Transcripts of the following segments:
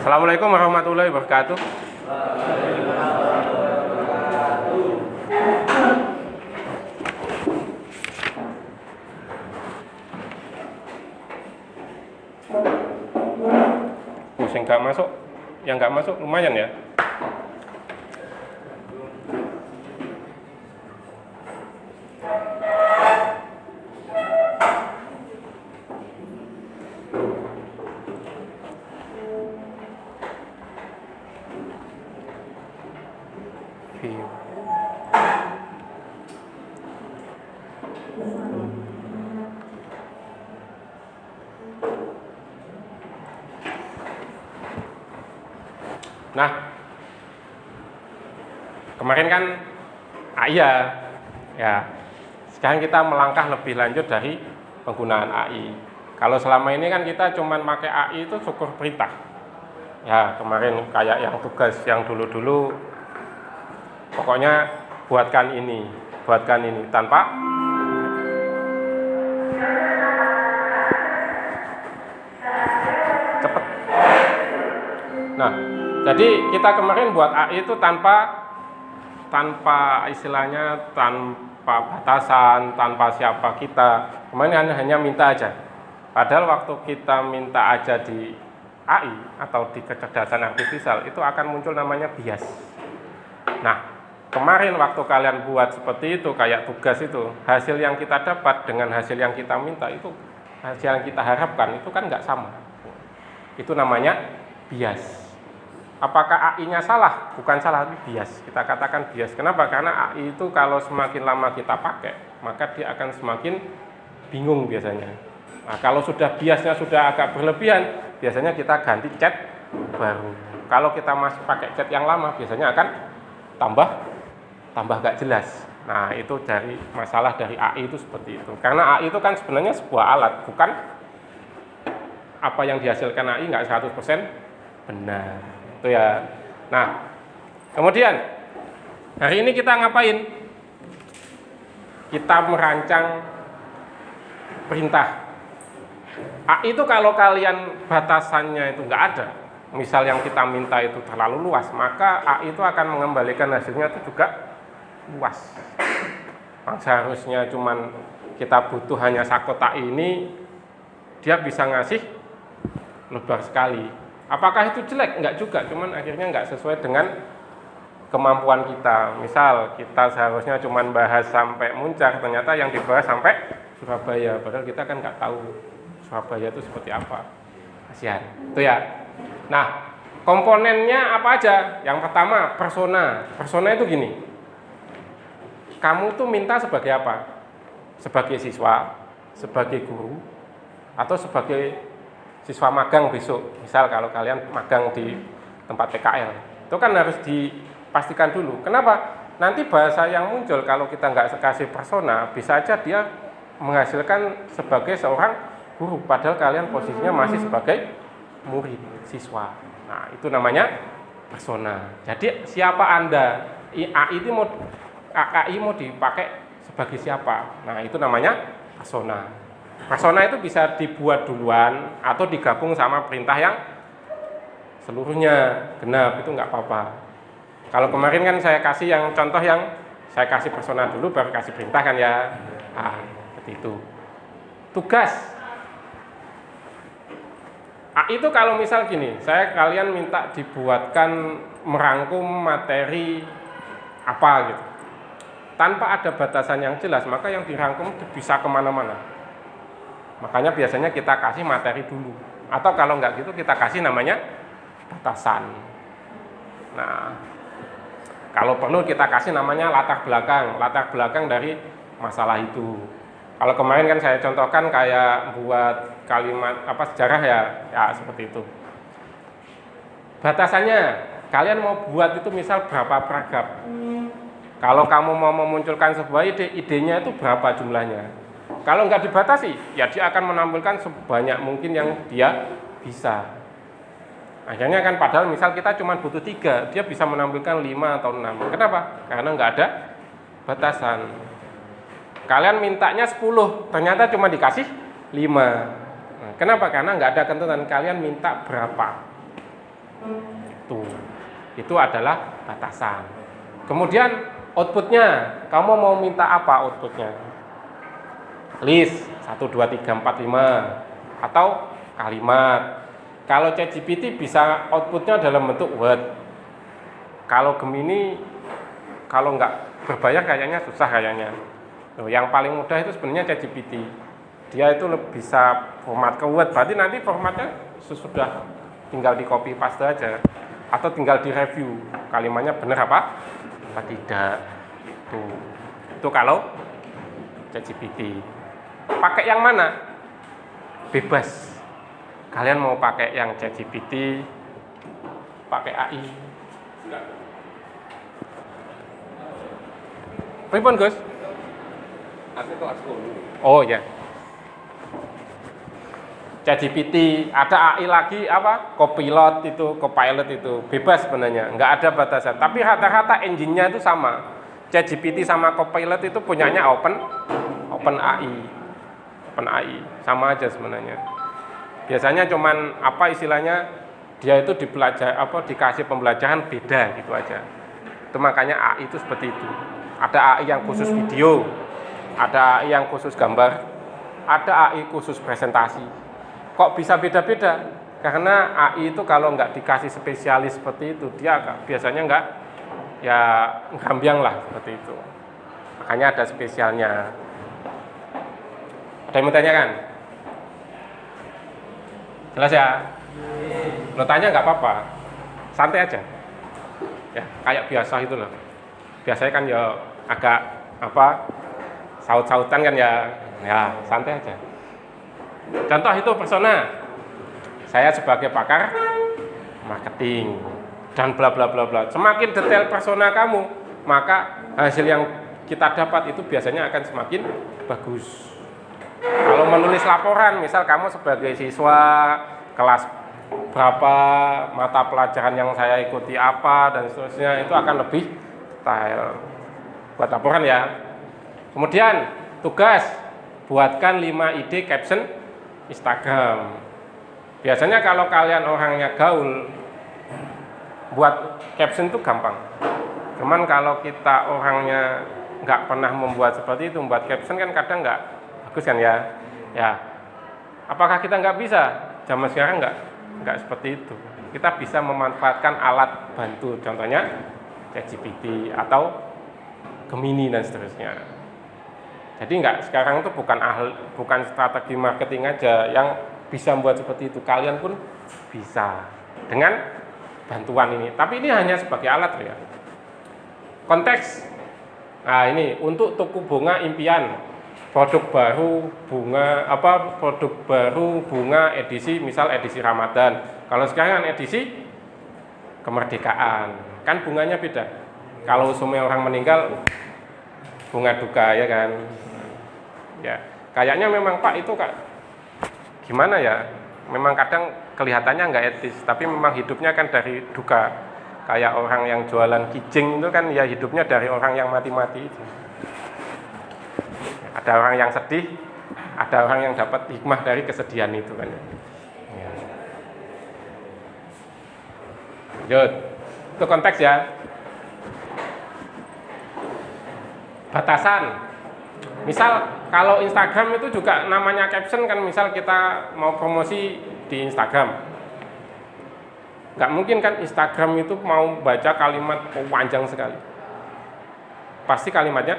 Assalamualaikum warahmatullahi wabarakatuh. Yang nggak masuk lumayan ya. Nah, kemarin kan AI ya. Sekarang kita melangkah lebih lanjut dari penggunaan AI. Kalau selama ini kan kita cuman pakai AI itu syukur perintah. Ya, kemarin kayak yang tugas yang dulu-dulu pokoknya buatkan ini tanpa cepet. Nah, jadi kita kemarin buat AI itu tanpa istilahnya tanpa batasan, tanpa siapa kita. Kemarin hanya minta aja. Padahal waktu kita minta aja di AI atau di kecerdasan artifisial itu akan muncul namanya bias. Nah, kemarin waktu kalian buat seperti itu kayak tugas itu, hasil yang kita dapat dengan hasil yang kita minta itu, hasil yang kita harapkan itu kan nggak sama. Itu namanya bias. Apakah AI-nya salah? Bukan salah, tapi bias. Kita katakan bias. Kenapa? Karena AI itu kalau semakin lama kita pakai, maka dia akan semakin bingung biasanya. Nah, kalau sudah biasnya sudah agak berlebihan, biasanya kita ganti chat baru. Kalau kita masih pakai chat yang lama, biasanya akan tambah gak jelas. Nah, itu dari masalah dari AI itu seperti itu. Karena AI itu kan sebenarnya sebuah alat, bukan apa yang dihasilkan AI nggak 100% benar. Itu ya. Nah, kemudian hari ini kita ngapain? Kita merancang perintah. AI itu kalau kalian batasannya itu nggak ada, misal yang kita minta itu terlalu luas, maka AI itu akan mengembalikan hasilnya itu juga luas. Seharusnya cuman kita butuh hanya sakota ini, dia bisa ngasih lebar sekali. Apakah itu jelek? Enggak juga, cuman akhirnya enggak sesuai dengan kemampuan kita. Misal kita seharusnya cuman bahas sampai Muncak, ternyata yang dibahas sampai Surabaya, padahal kita kan nggak tahu Surabaya itu seperti apa. Kasihan. Itu ya. Nah, komponennya apa aja? Yang pertama, persona. Persona itu gini. Kamu tuh minta sebagai apa? Sebagai siswa, sebagai guru, atau sebagai siswa magang besok. Misal kalau kalian magang di tempat PKL, itu kan harus dipastikan dulu. Kenapa? Nanti bahasa yang muncul kalau kita nggak kasih persona, bisa aja dia menghasilkan sebagai seorang guru, padahal kalian posisinya masih sebagai murid, siswa. Nah, itu namanya persona. Jadi siapa Anda? AI mau dipakai sebagai siapa? Nah, itu namanya persona. Persona itu bisa dibuat duluan atau digabung sama perintah yang seluruhnya genap, itu nggak apa-apa. Kalau kemarin kan saya kasih yang contoh yang saya kasih persona dulu baru kasih perintah kan ya. Nah, seperti itu. Tugas. Itu kalau misal gini, kalian minta dibuatkan merangkum materi apa gitu. Tanpa ada batasan yang jelas, maka yang dirangkum bisa kemana-mana. Makanya biasanya kita kasih materi dulu. Atau kalau nggak gitu kita kasih namanya batasan. Nah, kalau perlu kita kasih namanya latar belakang dari masalah itu. Kalau kemarin kan saya contohkan kayak buat kalimat sejarah ya seperti itu. Batasannya, kalian mau buat itu misal berapa paragraf. Kalau kamu mau memunculkan sebuah idenya itu berapa jumlahnya. Kalau nggak dibatasi, ya dia akan menampilkan sebanyak mungkin yang dia bisa. Akhirnya kan padahal misal kita cuma butuh 3, dia bisa menampilkan 5 atau 6. Kenapa? Karena nggak ada batasan. Kalian mintanya 10, ternyata cuma dikasih 5. Kenapa? Karena nggak ada ketentuan kalian minta berapa. Itu adalah batasan. Kemudian outputnya, kamu mau minta apa outputnya? List 1, 2, 3, 4, 5 atau kalimat. Kalau ChatGPT bisa outputnya dalam bentuk Word. Kalau Gemini, kalau nggak berbayar kayaknya susah kayaknya. Yang paling mudah itu sebenarnya ChatGPT. Dia itu bisa format ke Word, berarti nanti formatnya sesudah tinggal di copy paste aja atau tinggal di review kalimatnya benar apa tidak. Itu kalau ChatGPT. Pakai yang mana? Bebas. Kalian mau pakai yang ChatGPT, pakai AI. Pripun, Gus? Aku kelas 10. Oh ya. ChatGPT, ada AI lagi apa? Copilot itu bebas sebenarnya, nggak ada batasan. Tapi rata-rata engine-nya itu sama. ChatGPT sama Copilot itu punyanya OpenAI, sama aja sebenarnya. Biasanya cuman apa istilahnya, dia itu dikasih pembelajaran beda gitu aja. Itu makanya AI itu seperti itu. Ada AI yang khusus video, ada AI yang khusus gambar, ada AI khusus presentasi. Kok bisa beda-beda? Karena AI itu kalau nggak dikasih spesialis seperti itu, dia biasanya nggak, ya gambiang lah seperti itu. Makanya ada spesialnya. Ada yang mau tanyakan? Jelas ya? Lo tanya nggak apa-apa, santai aja. Ya kayak biasa itu loh. Biasanya kan ya agak saut-sautan kan ya santai aja. Contoh itu persona. Saya sebagai pakar marketing dan bla bla bla bla. Semakin detail persona kamu, maka hasil yang kita dapat itu biasanya akan semakin bagus. Kalau menulis laporan, misal kamu sebagai siswa kelas berapa, mata pelajaran yang saya ikuti apa dan seterusnya, itu akan lebih detail buat laporan ya. Kemudian tugas, buatkan 5 ide caption Instagram. Biasanya kalau kalian orangnya gaul, buat caption itu gampang. Cuman kalau kita orangnya nggak pernah membuat seperti itu, membuat caption kan kadang nggak bagus kan ya. Ya, apakah kita nggak bisa? Zaman sekarang nggak seperti itu. Kita bisa memanfaatkan alat bantu, contohnya ChatGPT atau Gemini dan seterusnya. Jadi sekarang itu bukan strategi marketing aja yang bisa membuat seperti itu. Kalian pun bisa dengan bantuan ini. Tapi ini hanya sebagai alat ya. Konteks. Nah, ini untuk toko bunga impian. Produk baru bunga edisi, misal edisi Ramadan. Kalau sekarang kan edisi kemerdekaan. Kan bunganya beda. Kalau semua orang meninggal bunga duka ya kan. Ya, kayaknya memang Pak itu gimana ya? Memang kadang kelihatannya nggak etis, tapi memang hidupnya kan dari duka. Kayak orang yang jualan kijing itu kan ya hidupnya dari orang yang mati-mati itu. Ada orang yang sedih, ada orang yang dapat hikmah dari kesedihan itu kan. Ya. Lanjut, itu konteks ya. Batasan. Misal kalau Instagram itu juga namanya caption kan, misal kita mau promosi di Instagram, nggak mungkin kan Instagram itu mau baca kalimat panjang sekali. Pasti kalimatnya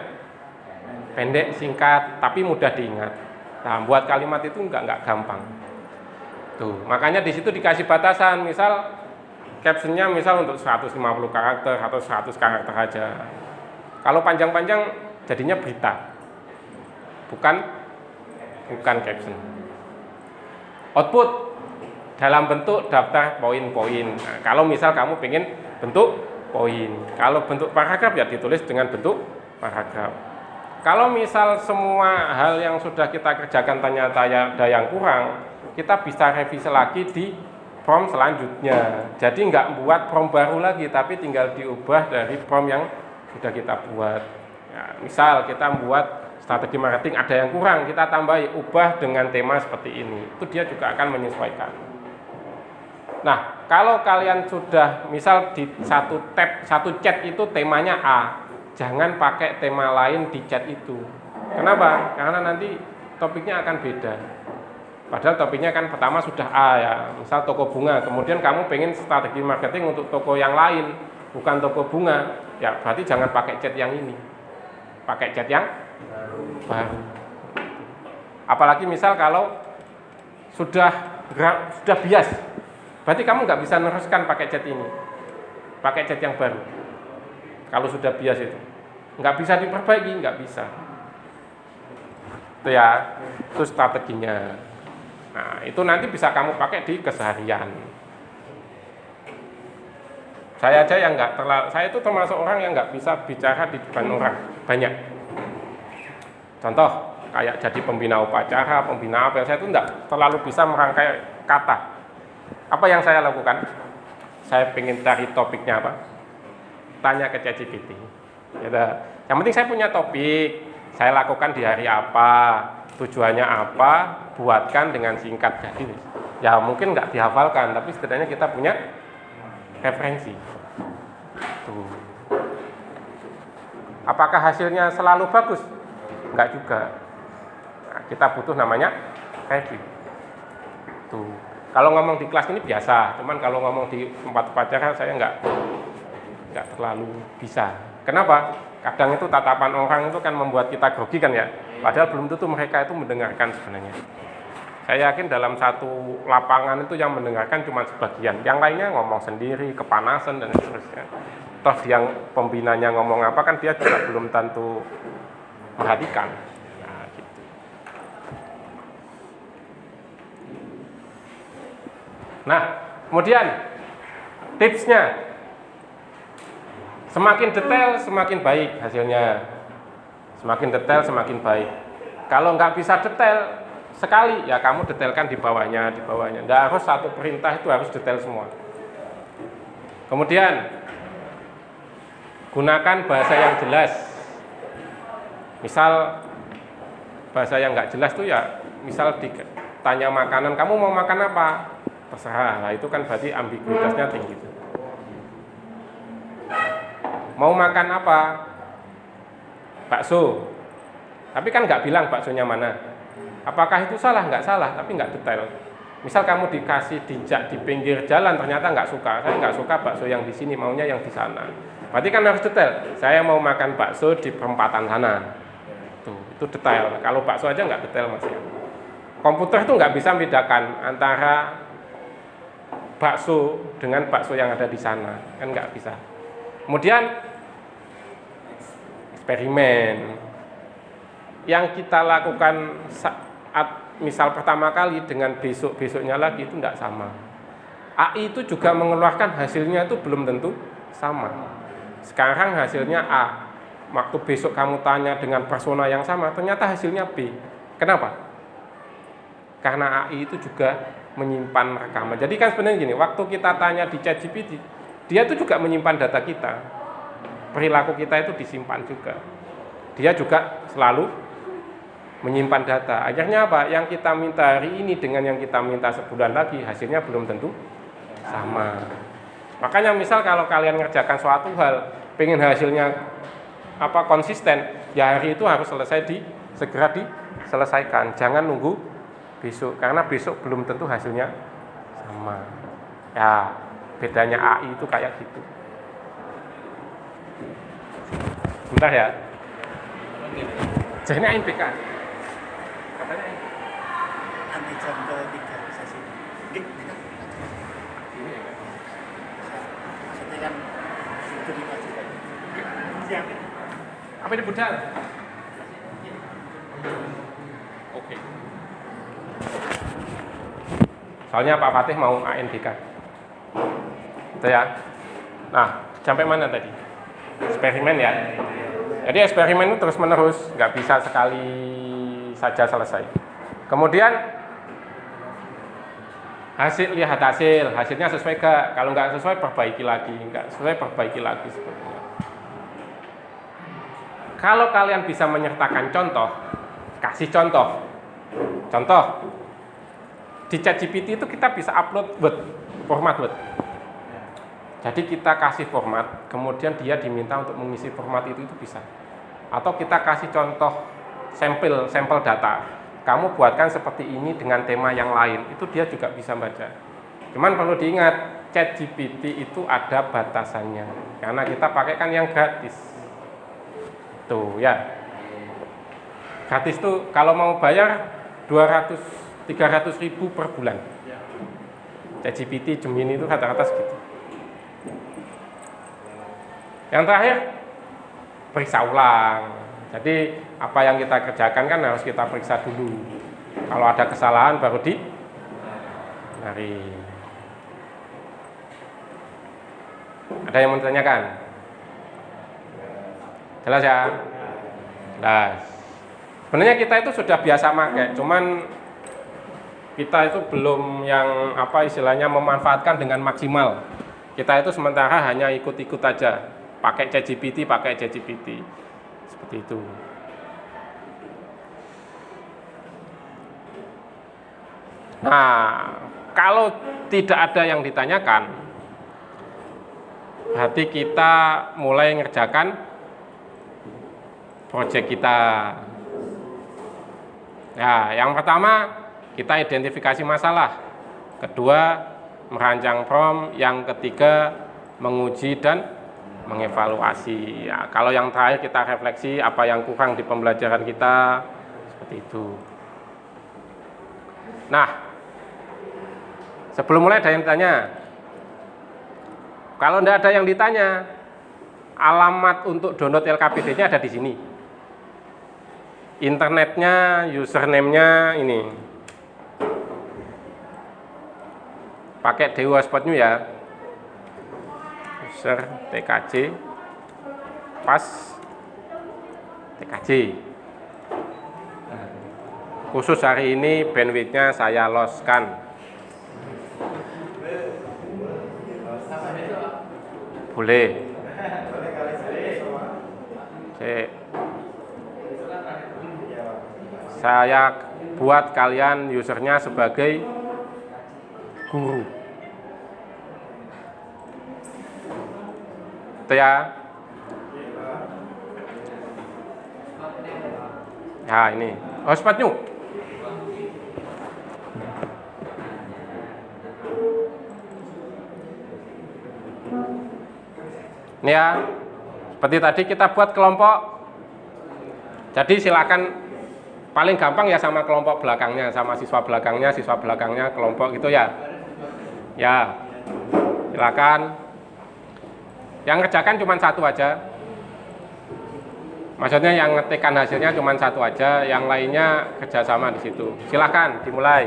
pendek, singkat, tapi mudah diingat. Nah, buat kalimat itu nggak gampang. Tuh, makanya di situ dikasih batasan, misal captionnya misal untuk 150 karakter atau 100 karakter aja. Kalau panjang-panjang jadinya berita. Bukan caption. Output dalam bentuk daftar poin-poin. Nah, kalau misal kamu pengen bentuk poin, kalau bentuk paragraf ya ditulis dengan bentuk paragraf. Kalau misal semua hal yang sudah kita kerjakan ternyata ada yang kurang, kita bisa revisi lagi di prompt selanjutnya. Jadi nggak buat prompt baru lagi, tapi tinggal diubah dari prompt yang sudah kita buat. Ya, misal kita buat strategi marketing ada yang kurang, kita tambahi, ubah dengan tema seperti ini. Itu dia juga akan menyesuaikan. Nah, kalau kalian sudah misal di satu tab, satu chat itu temanya A, jangan pakai tema lain di chat itu. Kenapa? Karena nanti topiknya akan beda. Padahal topiknya kan pertama sudah A ya, misal toko bunga, kemudian kamu pengen strategi marketing untuk toko yang lain, bukan toko bunga, ya berarti jangan pakai chat yang ini, pakai chat yang baru. Apalagi misal kalau sudah bias, berarti kamu nggak bisa meneruskan pakai chat ini, pakai chat yang baru. Kalau sudah bias itu, nggak bisa diperbaiki, nggak bisa. Itu ya, itu strateginya. Nah, itu nanti bisa kamu pakai di keseharian. Saya aja yang nggak terlalu, saya itu termasuk orang yang nggak bisa bicara di depan orang banyak. Contoh, kayak jadi pembina upacara, pembina apel, saya itu nggak terlalu bisa merangkai kata. Apa yang saya lakukan? Saya pengen cari topiknya apa? Tanya ke ChatGPT. Gitu. Yang penting saya punya topik, saya lakukan di hari apa, tujuannya apa, buatkan dengan singkat. Jadi ya mungkin nggak dihafalkan, tapi setidaknya kita punya referensi. Tuh. Apakah hasilnya selalu bagus? Enggak juga. Nah, kita butuh namanya review. Tuh. Kalau ngomong di kelas ini biasa, cuman kalau ngomong di tempat upacara saya enggak terlalu bisa. Kenapa? Kadang itu tatapan orang itu kan membuat kita grogi kan ya. Padahal belum tentu mereka itu mendengarkan sebenarnya. Saya yakin dalam satu lapangan itu yang mendengarkan cuma sebagian. Yang lainnya ngomong sendiri, kepanasan dan seterusnya. Toh yang pembinanya ngomong apa kan dia juga belum tentu perhatikan. Nah, gitu. Nah, kemudian tipsnya, semakin detail semakin baik hasilnya. Semakin detail semakin baik. Kalau nggak bisa detail sekali, ya kamu detailkan di bawahnya. Nggak harus satu perintah itu harus detail semua. Kemudian gunakan bahasa yang jelas. Misal bahasa yang nggak jelas tuh ya, misal ditanya makanan, kamu mau makan apa? Terserah. Nah, itu kan berarti ambiguitasnya tinggi. Mau makan apa? Bakso. Tapi kan nggak bilang baksonya mana. Apakah itu salah? Nggak salah, tapi nggak detail. Misal kamu dikasih dijak di pinggir jalan, ternyata nggak suka. Saya nggak suka bakso yang di sini, maunya yang di sana. Berarti kan harus detail. Saya mau makan bakso di perempatan sana. Tuh, itu detail. Kalau bakso aja nggak detail mas ya. Komputer itu nggak bisa membedakan antara bakso dengan bakso yang ada di sana, kan nggak bisa. Kemudian eksperimen yang kita lakukan saat misal pertama kali dengan besoknya lagi itu tidak sama. AI itu juga mengeluarkan hasilnya itu belum tentu sama. Sekarang hasilnya A, waktu besok kamu tanya dengan persona yang sama, ternyata hasilnya B. Kenapa? Karena AI itu juga menyimpan rekaman. Jadi kan sebenarnya gini, waktu kita tanya di ChatGPT, dia itu juga menyimpan data kita. Perilaku kita itu disimpan juga. Dia juga selalu menyimpan data. Akhirnya apa? Yang kita minta hari ini dengan yang kita minta sebulan lagi, hasilnya belum tentu sama. Makanya misal kalau kalian ngerjakan suatu hal, pengen hasilnya konsisten, ya hari itu harus segera diselesaikan. Jangan nunggu besok, karena besok belum tentu hasilnya sama. Ya, bedanya AI itu kayak gitu. Bentar ya. Jadi ini BK. Katanya ini. Nanti jam ke-3 sesi. Ini ya. Maksudnya kan itu diwajibkan. Siapin. Apa ini budal? Oke. Soalnya Pak Fatih mau ANBK. Itu ya. Nah, sampai mana tadi? Eksperimen ya. Jadi eksperimen itu terus menerus, nggak bisa sekali saja selesai. Kemudian lihat hasilnya sesuai gak? Kalau nggak sesuai perbaiki lagi, nggak sesuai perbaiki lagi seperti itu. Kalau kalian bisa menyertakan contoh, kasih contoh. Contoh, di ChatGPT itu kita bisa upload Word, format Word. Jadi kita kasih format, kemudian dia diminta untuk mengisi format itu bisa. Atau kita kasih contoh sampel data. Kamu buatkan seperti ini dengan tema yang lain, itu dia juga bisa baca. Cuman perlu diingat, ChatGPT itu ada batasannya. Karena kita pakai kan yang gratis. Tuh ya. Gratis tuh kalau mau bayar 200-300 ribu per bulan. ChatGPT, Gemini itu rata-rata segitu. Yang terakhir, periksa ulang. Jadi apa yang kita kerjakan kan harus kita periksa dulu. Kalau ada kesalahan baru benarin. Ada yang mau ditanyakan? Jelas ya? Jelas. Sebenarnya kita itu sudah biasa pakai, cuman kita itu belum yang istilahnya memanfaatkan dengan maksimal. Kita itu sementara hanya ikut-ikut aja, pakai ChatGPT, seperti itu. Nah, kalau tidak ada yang ditanyakan, berarti kita mulai ngerjakan proyek kita. Ya, yang pertama kita identifikasi masalah, kedua merancang prompt, yang ketiga menguji dan mengevaluasi. Ya, kalau yang terakhir kita refleksi apa yang kurang di pembelajaran kita, seperti itu. Nah, sebelum mulai ada yang ditanya? Kalau tidak ada yang ditanya, alamat untuk download LKPD-nya ada di sini. Internetnya, username-nya ini. Pakai Dewa Spotnya ya. User TKJ pas TKJ. Khusus hari ini bandwidth-nya saya loskan. Boleh. Saya buat kalian usernya sebagai guru. Itu ya. Nah ini hotspotnya. Ini ya, seperti tadi kita buat kelompok. Jadi silakan, paling gampang ya sama kelompok belakangnya, sama siswa belakangnya, kelompok gitu ya. Ya, silakan. Yang ngerjakan cuma satu aja. Maksudnya yang ngetikkan hasilnya cuma satu aja, yang lainnya kerjasama di situ. Silakan dimulai.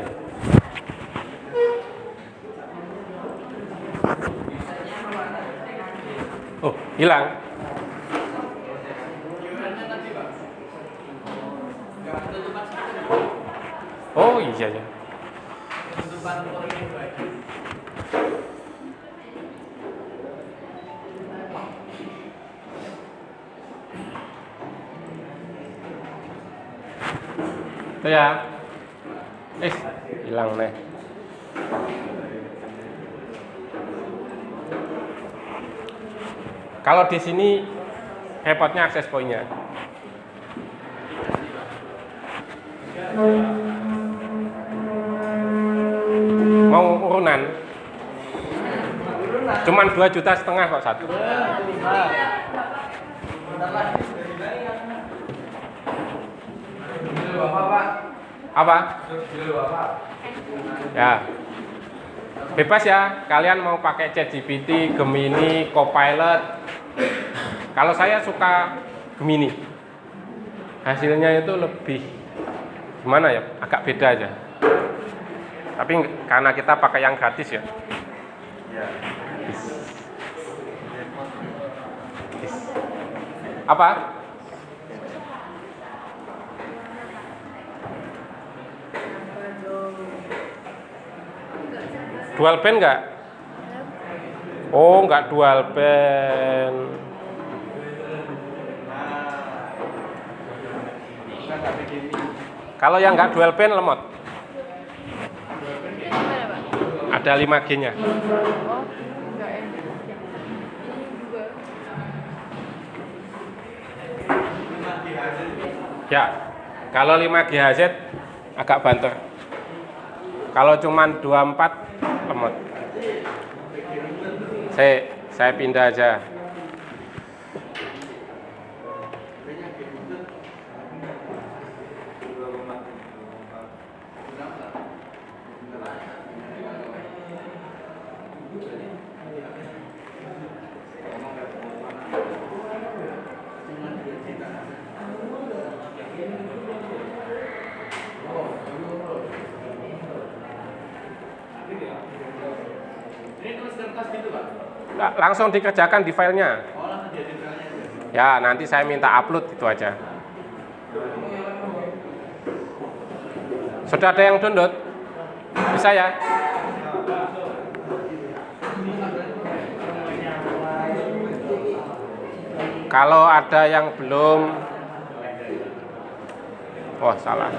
Oh, hilang. Oh iya ya. Itu ya. Hilang nih. Kalau di sini repotnya akses poinnya. Mau urunan? Cuman 2,5 juta kok satu. Apa? Ya. Bebas ya, kalian mau pakai ChatGPT, Gemini, Copilot. Kalau saya suka Gemini. Hasilnya itu lebih gimana ya? Agak beda aja. Tapi karena kita pakai yang gratis ya. Apa? Dual band enggak? Oh, enggak dual band. Kalau yang enggak dual band lemot. Ada 5G-nya. Oh, enggak enak. Ini juga. Ya, kalau 5GHz agak banter. Kalau cuman 24 lemot. Saya pindah aja. Langsung dikerjakan di filenya. Ya, nanti saya minta upload itu aja. Sudah ada yang download? Bisa ya? Kalau ada yang belum, oh salah.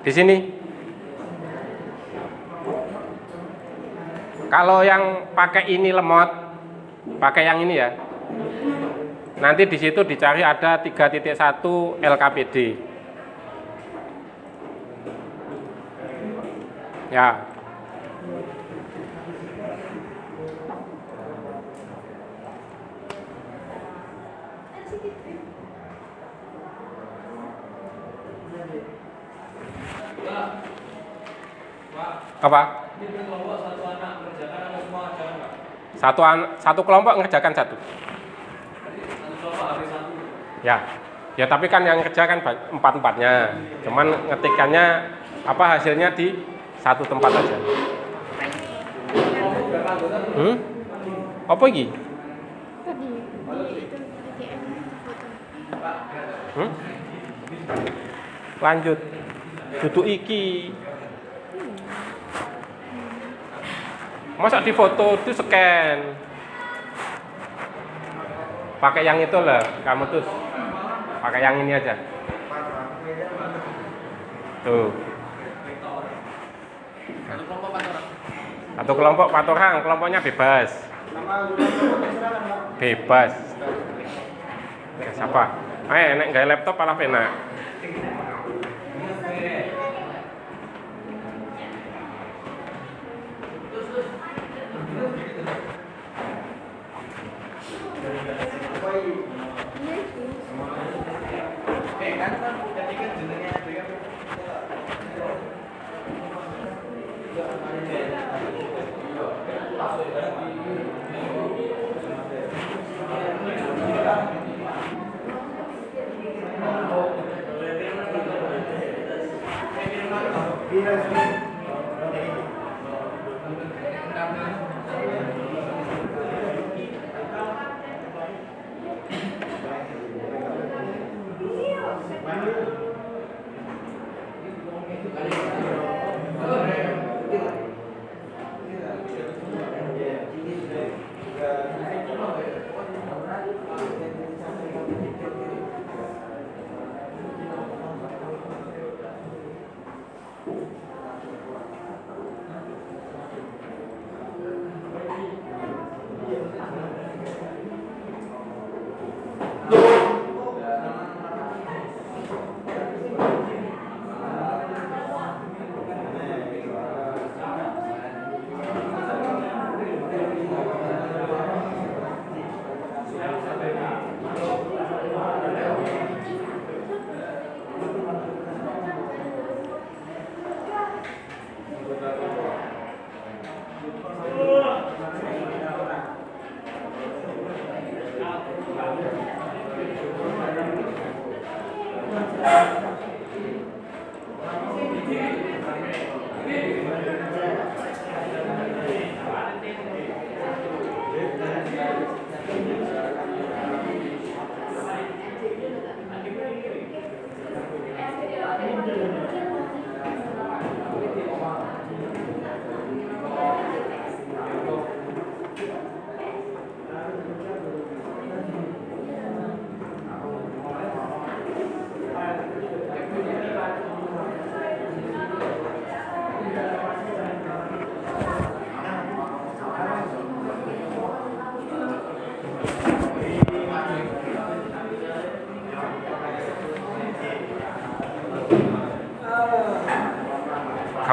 Di sini. Kalau yang pakai ini lemot, pakai yang ini ya. Nanti di situ dicari ada 3.1 LKPD. Ya. Apa? Satu kelompok mengerjakan satu. Ya, ya tapi kan yang kerjakan empat-empatnya. Cuman ngetikannya apa hasilnya di satu tempat aja. Apa ini? Tadi itu TTM foto. Lanjut. Duduk iki. Masa di foto itu scan? Pakai yang itu lah, kamu tuh pakai yang ini aja. Tuh. Satu kelompok 4 orang, kelompoknya bebas. Bebas. Siapa? Nek nggak laptop malah pena.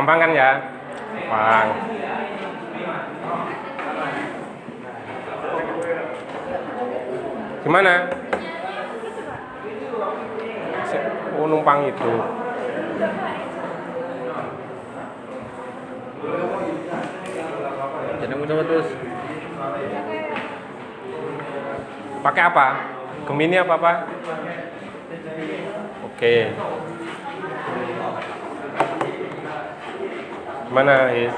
Gampang kan ya? Gampang. Gimana? Oh, numpang itu. Jadi coba terus. Pakai apa? Gemini apa, Pak? Oke. Gimana, Is?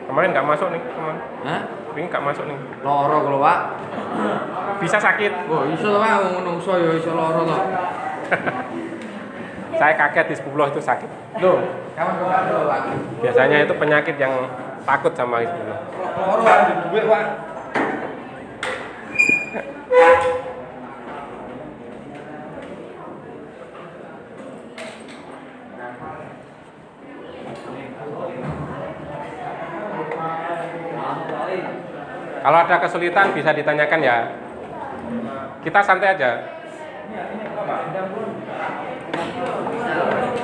Kemarin nggak masuk nih, teman. Hah? Ini nggak masuk nih. Loro kalau Pak. Bisa sakit. Oh, iso to Pak ngono iso ya iso loro to. Saya kaget di 10 itu sakit. Loh, kapan kok lho Pak? Biasanya itu penyakit yang takut sama Hizbullah. Loro ada duit Pak. Kalau ada kesulitan bisa ditanyakan ya. Kita santai aja.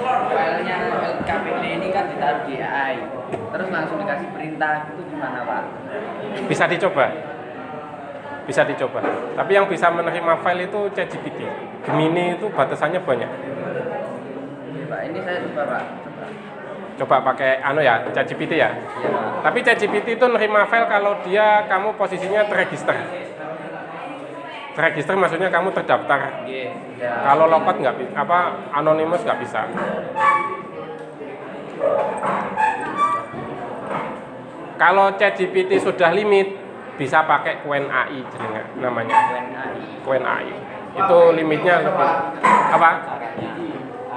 Filenya LKPD ini kan ditaruh di AI, terus langsung dikasih perintah, itu gimana Pak? Bisa dicoba. Bisa dicoba. Tapi yang bisa menerima file itu ChatGPT. Gemini itu batasannya banyak. Pak, ini saya coba Pak. Coba pakai ChatGPT ya. Iya Pak. Tapi ChatGPT itu nerima file kalau kamu posisinya terregister. Terregister maksudnya kamu terdaftar. Iya. Ya. Kalau lopat nggak bisa, anonymous nggak bisa. Kalau ChatGPT sudah limit, bisa pakai Qwen.ai namanya. Qwen.ai. Itu limitnya lebih apa?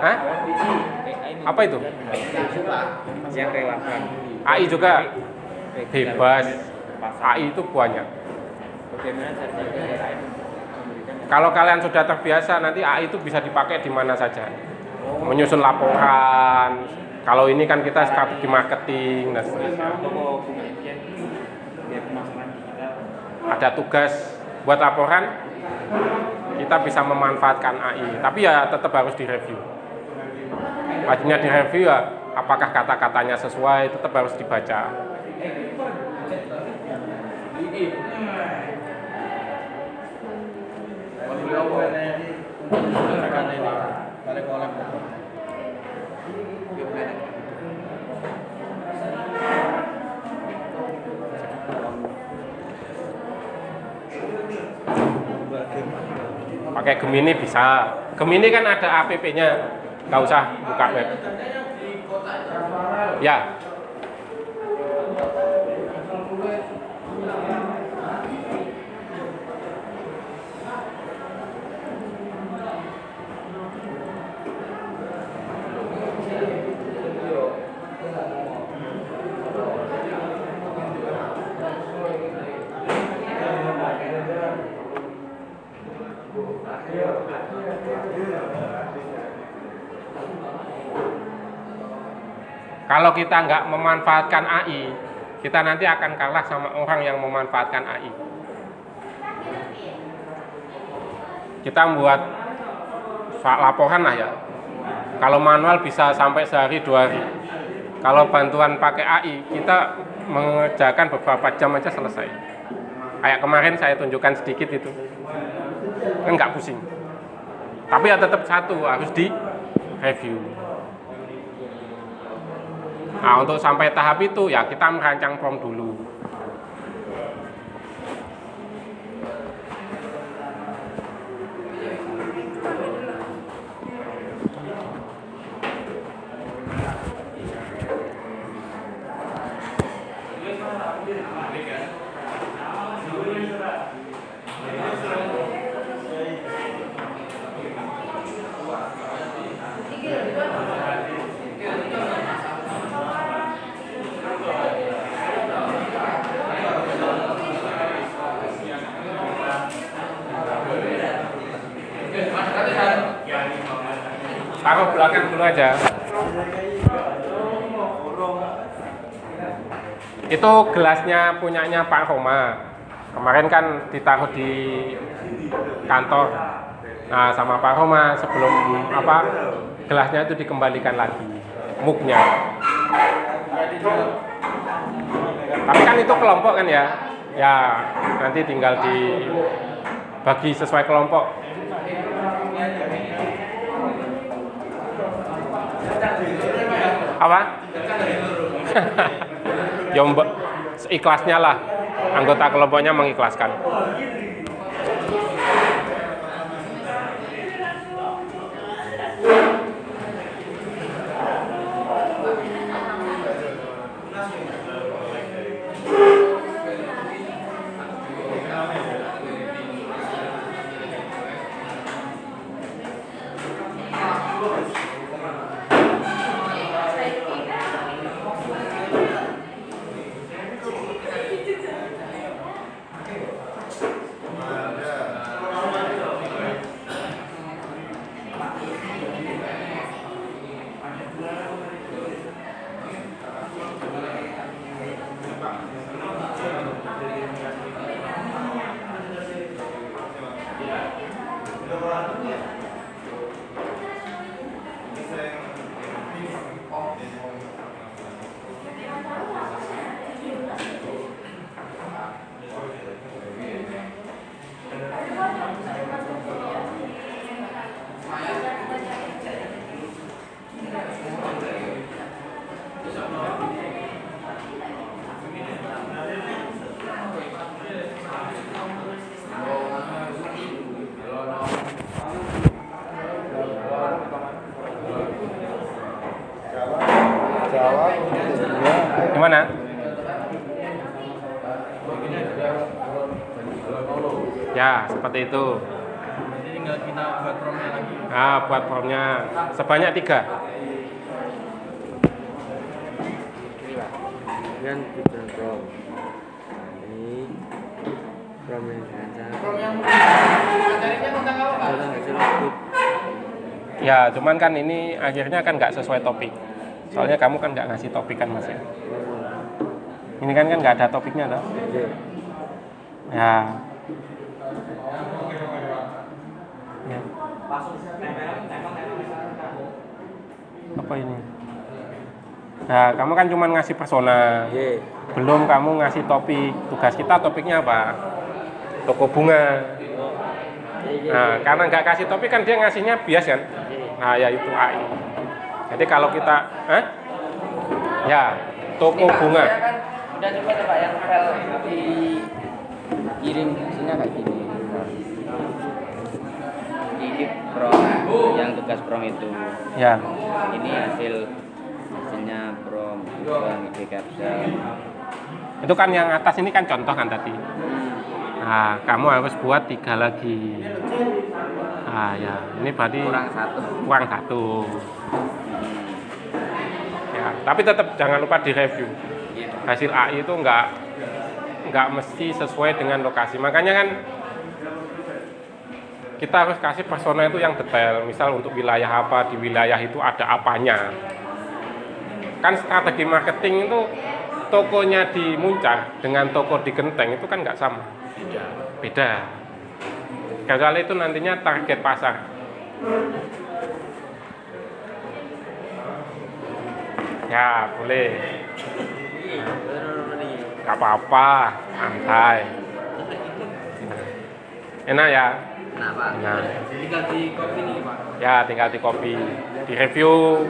Hah? Apa itu? Yang relevan. AI juga bebas. AI itu banyak. Bagaimana caranya AI memberikan? Kalau kalian sudah terbiasa, nanti AI itu bisa dipakai di mana saja. Menyusun laporan. Kalau ini kan kita strategi marketing dan seterusnya. Ada tugas buat laporan, kita bisa memanfaatkan AI. Tapi ya tetap harus direview. Wajibnya direview ya, apakah kata-katanya sesuai, tetap harus dibaca. Pakai Gemini bisa. Gemini kan ada app-nya, nggak usah buka web. Ya. Kalau kita nggak memanfaatkan AI, kita nanti akan kalah sama orang yang memanfaatkan AI. Kita membuat laporan lah ya. Kalau manual bisa sampai sehari 2 hari. Kalau bantuan pakai AI, kita mengerjakan beberapa jam aja selesai. Kayak kemarin saya tunjukkan sedikit itu, kan nggak pusing. Tapi ya tetap satu, harus di review. Nah, untuk sampai tahap itu ya kita merancang prompt dulu. Taruh belakang dulu aja. Itu gelasnya punyanya Pak Roma. Kemarin kan ditaruh di kantor. Nah, sama Pak Roma sebelum gelasnya itu dikembalikan lagi, mugnya. Tapi kan itu kelompok kan ya? Ya, nanti tinggal dibagi sesuai kelompok. Apa? Ya mbak, seikhlasnya lah. Anggota kelompoknya mengikhlaskan. Gimana? Ya, seperti itu. Jadi tinggal kita buat promnya lagi. Nah, buat formnya sebanyak 3. Kan tujuan prom ini prom yang lancar Prom yang materinya tentang apa Pak? tentang hasil output. Ya, cuman kan ini akhirnya kan nggak sesuai topik. Soalnya kamu kan nggak ngasih topik kan Mas ya. Ini kan nggak ada topiknya toh. Oke. Ya. Ya. Apa ini? Nah, kamu kan cuma ngasih persona. Oke. Belum kamu ngasih topik. Tugas kita topiknya apa? Toko bunga. Nah, karena nggak kasih topik kan dia ngasihnya bias kan? Nah, ya itu AI. Jadi kalau kita, ya toko Ini, Pak, bunga. saya kan udah coba tuh Pak yang file dikirim hasilnya kayak gini. Ini prom yang tugas prom itu. Ya, Ini hasilnya prom tujuan ide kapsel. itu kan yang atas ini kan contoh kan tadi. Nah, kamu harus buat 3 lagi. Ah ya, ini berarti Kurang 1. kurang 1. Ya, tapi tetap jangan lupa direview. Hasil AI itu nggak mesti sesuai dengan lokasi. Makanya kan kita harus kasih persona itu yang detail. Misal untuk wilayah apa, di wilayah itu ada apanya. Kan strategi marketing itu tokonya di Muncang dengan toko di Genteng itu kan nggak sama. Beda. Kecuali itu nantinya target pasar. Ya, boleh. Gak apa-apa, santai. Enak ya? Nah, Pak. Nah, Tinggal di copy nih Pak. ya tinggal di copy, di review.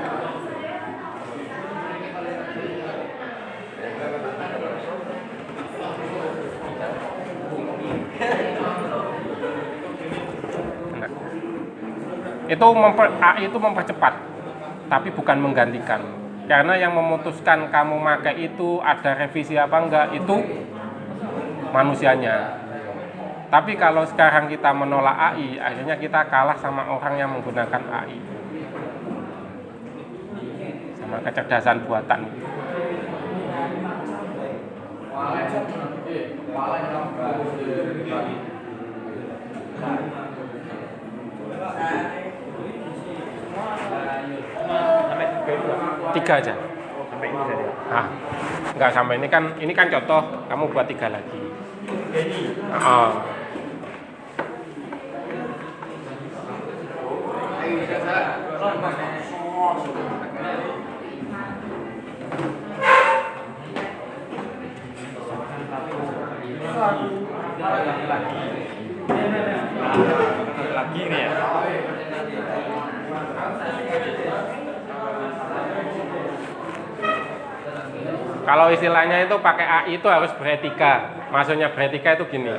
Enak. AI itu mempercepat, tapi bukan menggantikan. Karena yang memutuskan kamu pakai itu ada revisi apa enggak itu manusianya. Tapi kalau sekarang kita menolak AI, akhirnya kita kalah sama orang yang menggunakan AI. Sama kecerdasan buatan. Tiga aja. Sampai ini saja. Ah, enggak sampai ini kan contoh, kamu buat 3 lagi. Lagi nih ya. Kalau istilahnya itu pakai AI itu harus beretika. Maksudnya beretika itu gini.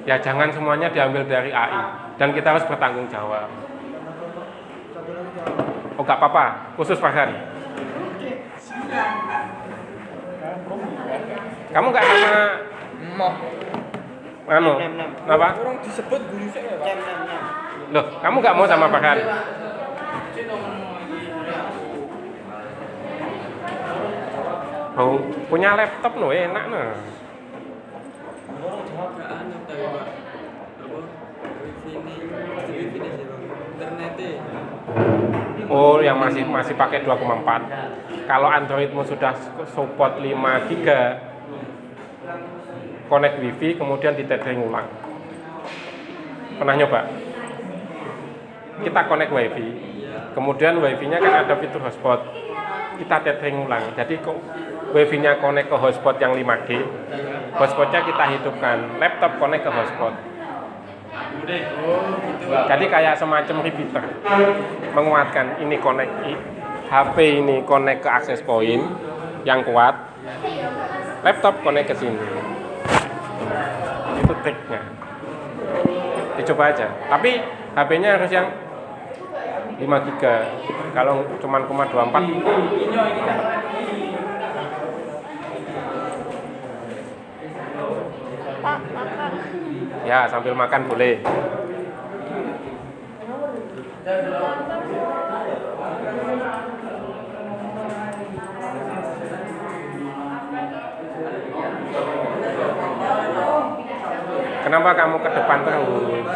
Ya jangan semuanya diambil dari AI dan kita harus bertanggung jawab. Oh nggak apa-apa, khusus Pak Hari. Kamu nggak sama anu, apa? Orang disebut guru saya Pak. Loh, kamu nggak mau sama Pak Hari? Oh, punya laptop loh, enak nah. Oh, yang masih pakai 2,4. Kalau Androidmu sudah support 5 GB, connect WiFi kemudian ditethering ulang. Pernah nyoba? Kita connect WiFi, kemudian WiFi-nya kan ada fitur hotspot. Kita tethering ulang. Jadi kok WiFi-nya connect ke hotspot yang 5G, hotspotnya kita hidupkan, laptop connect ke hotspot. Jadi kayak semacam repeater, menguatkan ini connect HP ini connect ke access point yang kuat, laptop connect ke sini. Itu triknya. Dicoba aja. Tapi HP-nya harus yang 5 GB. Kalau cuma 0,24 Pak, makan. ya sambil makan boleh. Kenapa kamu ke depan terus?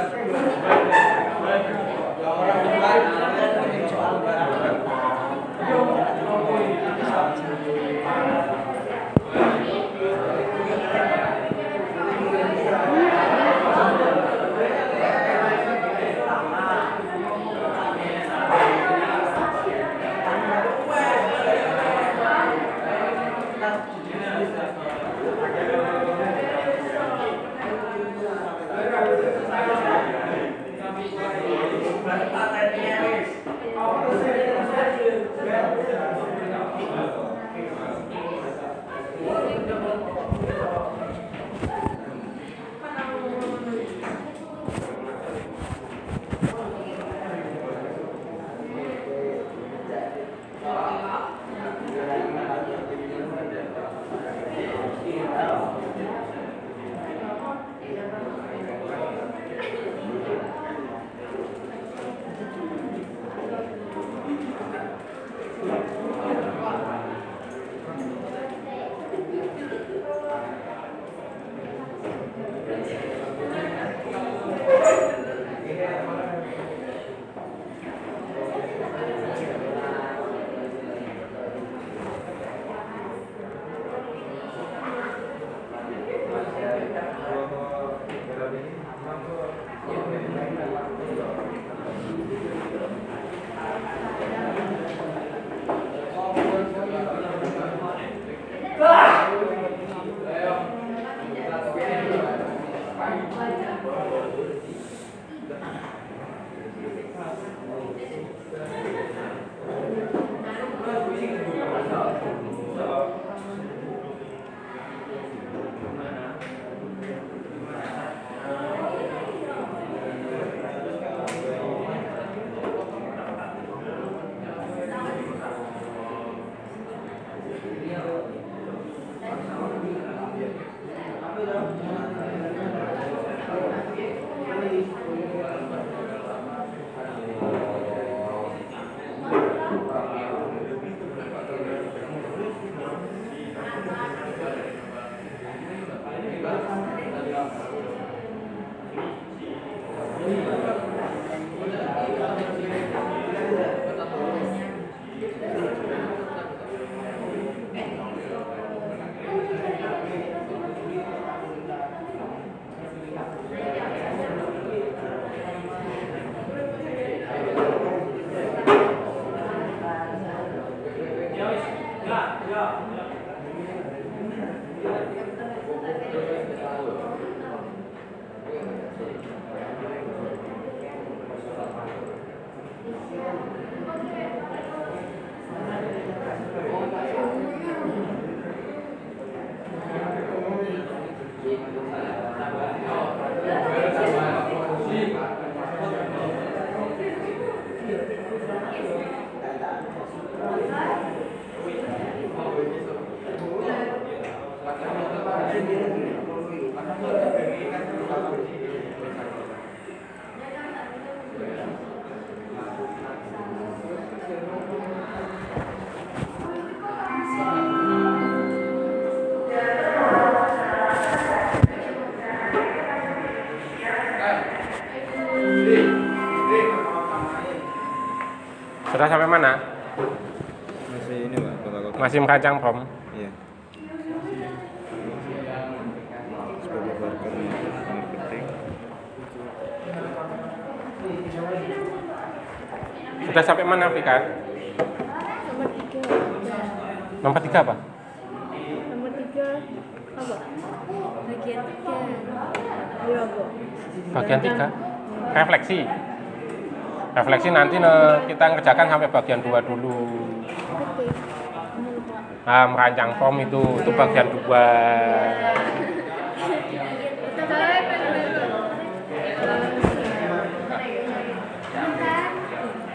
Sudah sampai mana? Masih ini Pak, kotak-kotak. Masih merancang bom. Iya. Sebagai burger yang sangat penting. Sudah sampai mana, Vika? Nomor 3. Nomor 3 apa? Nomor 3 apa? Bagian 3. Iya, Bu. Bagian 3. Refleksi. Refleksi nanti kita ngerjakan sampai bagian 2 dulu. Nah, merancang form itu bagian 2.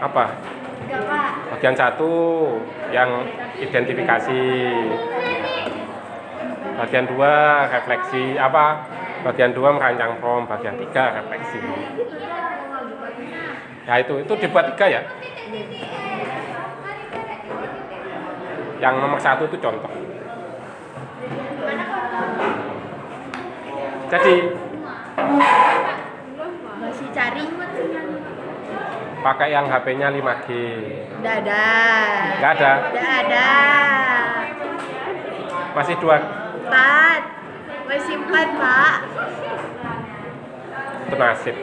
Apa? Bagian 1 yang identifikasi. Bagian 2 refleksi apa? Bagian 2 merancang form, bagian 3 refleksi. Ya itu dibuat 3 ya. Yang nomor 1 itu contoh. Jadi Masih cari? pakai yang HP-nya 5G. Nggak ada. Nggak ada. Nggak ada. Masih 2. 4. Masih 4, Pak. Itu nasib.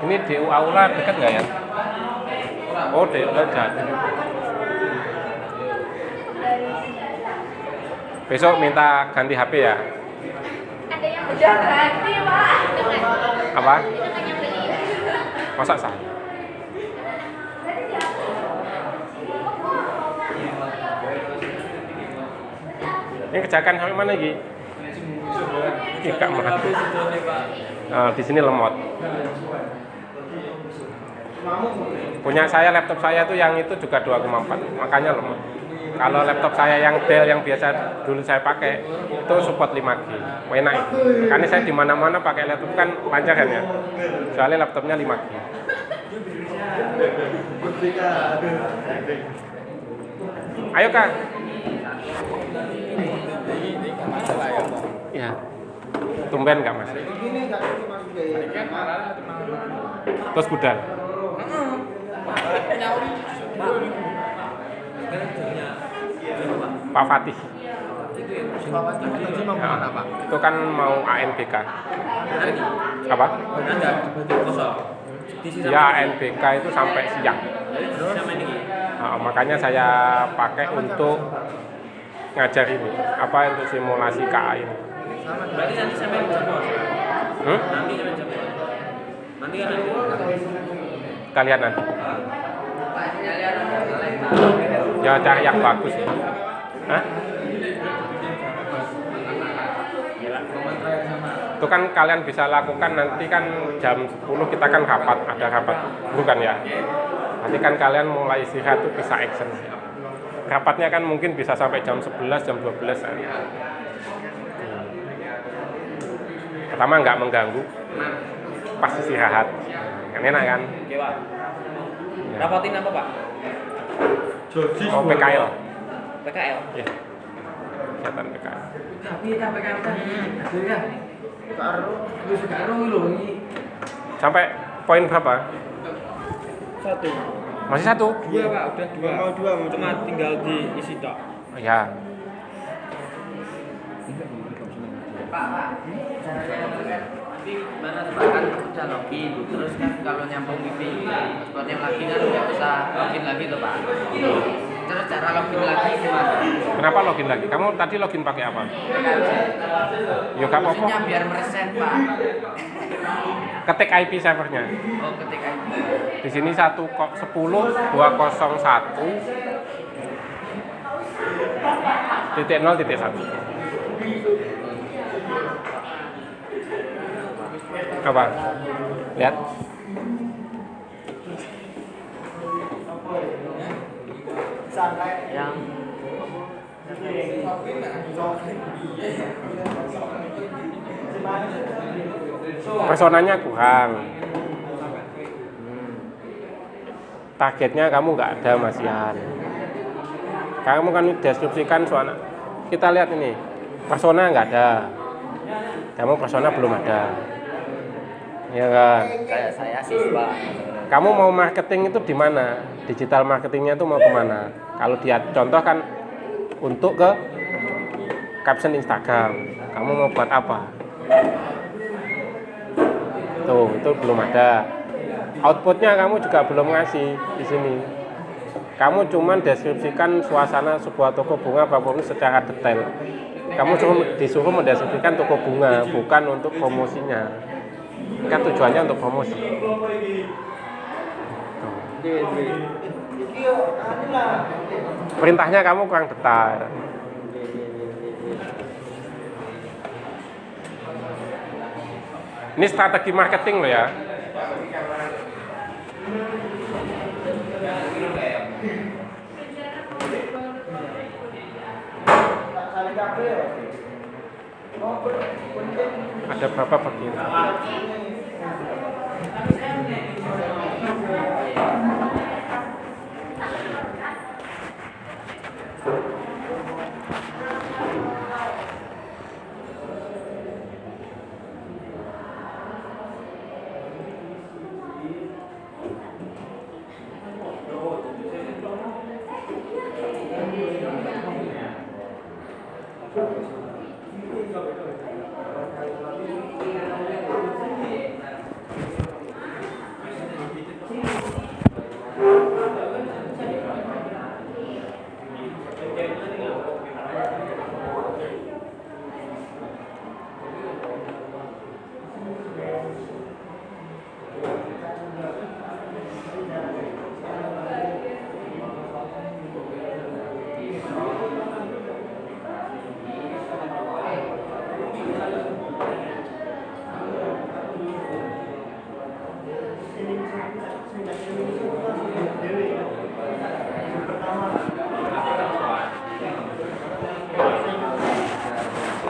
Ini DU Aula dekat nggak ya? Oh, DU Jatim. Besok minta ganti HP ya? Ada yang udah ganti, Pak. Apa? Masa saya? Ini kerjakan sampai mana lagi? Tidak mati. Di sini lemot. Punya saya, laptop saya tuh yang itu juga 2,4, makanya lemot. Kalau laptop saya yang Dell yang biasa dulu saya pakai itu support 5G, enak itu. Karena saya di mana-mana pakai laptop kan lancar kan ya. Soalnya laptopnya 5G. Ayo Kak. Ya. Tumben nggak Mas? Terus budal. Pak Fatih. Ya, itu kan mau ANBK. Apa? Ya ANBK itu sampai siang. Nah, makanya saya pakai untuk ngajar ini. Apa untuk simulasi KA ini? Berarti nanti sampai jam berapa? Nanti sampai jam berapa? Nanti kan nanti. Kita lihat nanti. Ya cari yang bagus. Hah? Itu kan kalian bisa lakukan nanti kan jam 10 kita kan rapat, ada rapat bukan ya? Nanti kan kalian mulai istirahat tuh bisa action. Rapatnya kan mungkin bisa sampai jam 11, jam 12 kan. Pertama nggak mengganggu, pas istirahat. Kan enak kan? Oke, Pak. Rapatin apa, Pak? Oh PKL. PKL. Iya. Kegiatan PKL. Tapi PKL kan hasilnya karo lho iki. Sampai poin berapa? 1. Masih 1? 2 Pak, udah 2. Mau 2, cuma tinggal diisi tok. Ya. Pak. Nanti mana tuh Pak kan udah login, terus kan kalau nyambung wifi, hotspotnya lagi kan nggak usah login lagi tuh Pak. Terus cara login lagi gimana? Kenapa login lagi? Kamu tadi login pakai apa? Yo gak apa-apa. Maksudnya biar mereset Pak. Ketik IP servernya. Oh ketik IP. Di sini 10.201 titik 0 titik 1. Apa? Lihat. Yang Personanya kurang. Targetnya kamu nggak ada, Mas Yan. Kamu kan deskripsikan soal, kita lihat ini, persona nggak ada, kamu persona belum ada, ya kan? Kayak saya siswa. Kamu mau marketing itu di mana? Digital marketingnya itu mau kemana? Kalau dia contoh kan untuk ke caption Instagram, kamu mau buat apa? Tuh, itu belum ada. Outputnya kamu juga belum ngasih di sini. Kamu cuman deskripsikan suasana sebuah toko bunga apapun secara detail. Kamu disuruh mendeskripsikan toko bunga, bukan untuk promosinya. Kan tujuannya untuk promosi. Perintahnya kamu kurang detail. Ini strategi marketing loh ya. Ada berapa bagian?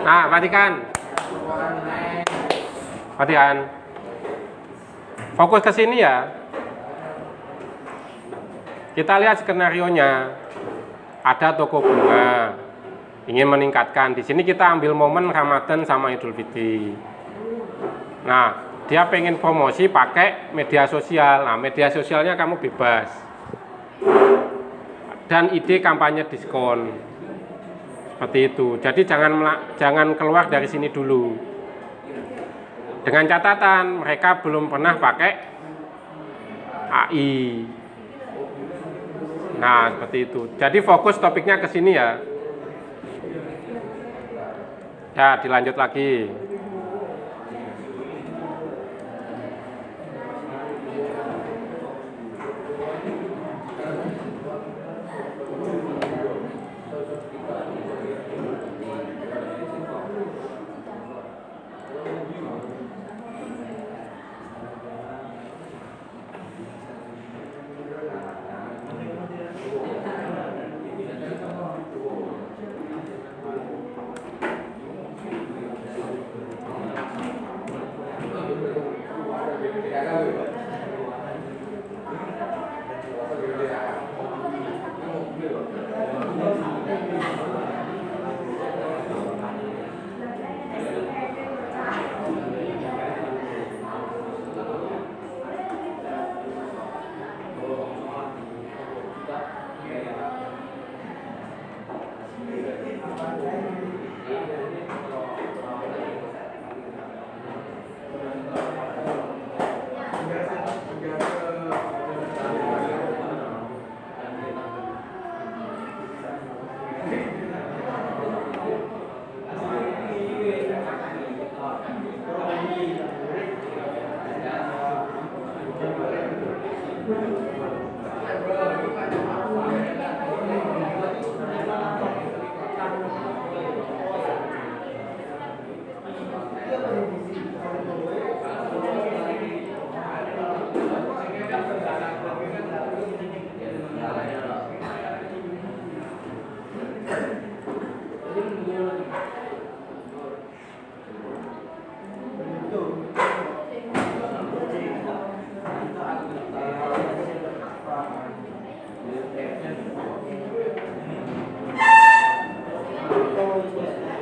Nah, perhatikan. Fokus ke sini ya. Kita lihat skenarionya. Ada toko bunga, ingin meningkatkan. Di sini kita ambil momen Ramadan sama Idul Fitri. Nah, dia pengen promosi pakai media sosial. Nah, media sosialnya kamu bebas. Dan ide kampanye diskon. Seperti itu. Jadi jangan keluar dari sini dulu. Dengan catatan mereka belum pernah pakai AI. Nah, seperti itu. Jadi fokus topiknya ke sini ya. Ya, dilanjut lagi.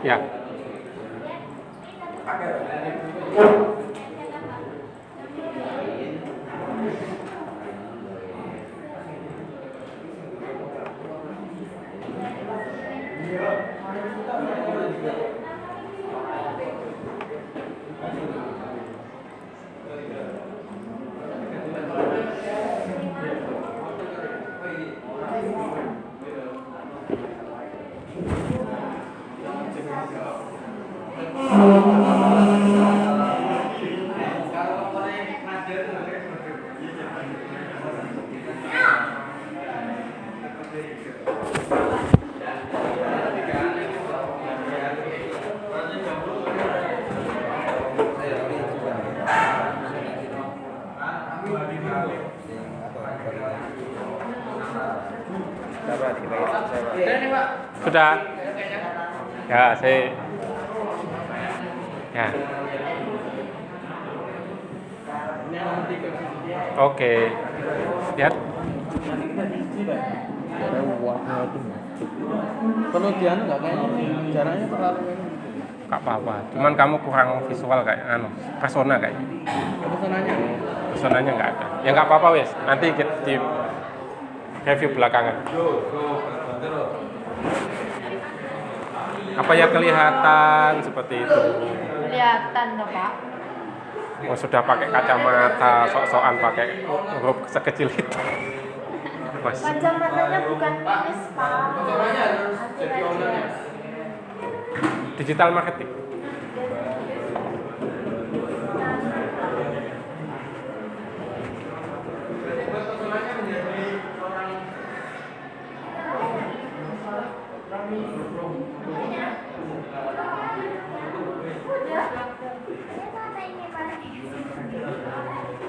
Ya. Sudah. Ya, saya. Ya. Oke. Lihat. Penelitian nggak kayaknya caranya terlalu Gak apa-apa. Cuman kamu kurang visual kayak persona kayaknya. personanya. Personanya nggak ada. Ya nggak apa-apa wes. Nanti kita di review belakangan. Apa ya kelihatan seperti itu? Kelihatan toh, Pak. Oh, sudah pakai kacamata, sok-sokan pakai huruf sekecil itu. Mas. Kacamatanya bukan minus, Pak. Digital marketing.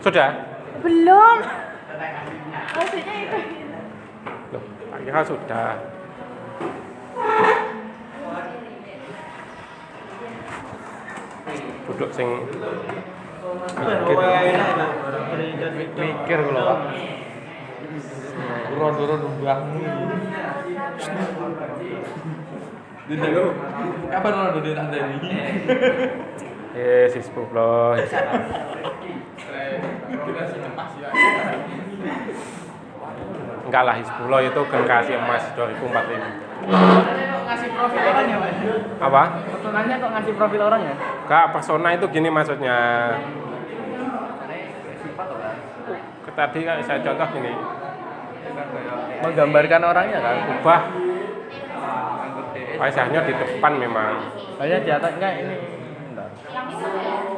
Sudah? Belum. Maksudnya itu. Loh, tak kira sudah. Duduk sing Mikir kalau Pak. Turun mbahmu. Dulu. Kapan lo udah tanda ini? si sepupu. Enggak lah, Hizbullah itu generasi emas 2045. Ngasih profil orangnya, Pak. Apa? Personanya kok ngasih profil orangnya? Enggak, persona itu gini maksudnya. Tadi kan saya contoh gini. Menggambarkan orangnya kan? Ubah wajahnya di depan memang. Kayaknya di atas enggak ini.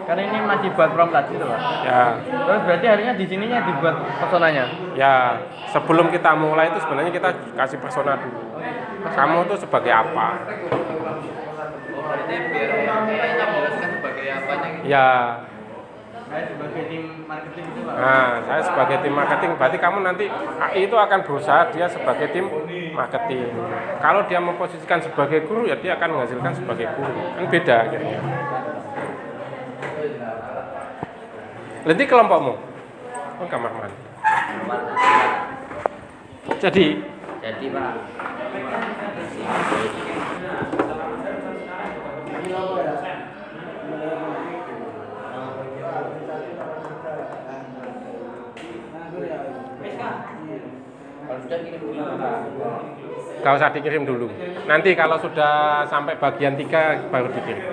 Karena ini masih buat prompt gitu, Pak. Ya, Terus berarti harinya di sininya dibuat personanya. ya sebelum kita mulai itu sebenarnya kita kasih persona dulu. Kamu tuh sebagai apa? Berarti biar kayaknya menjelaskan sebagai apanya gitu. Ya, Saya sebagai tim marketing itu, Pak. nah saya sebagai tim marketing. Berarti kamu nanti AI itu akan berusaha dia sebagai tim marketing. Kalau dia memposisikan sebagai guru, ya dia akan menghasilkan sebagai guru. Kan beda akhirnya. Nanti kelompokmu? Oh, kamar mandi. Jadi Pak. gak usah dikirim dulu. Nanti kalau sudah sampai bagian 3 baru dikirim.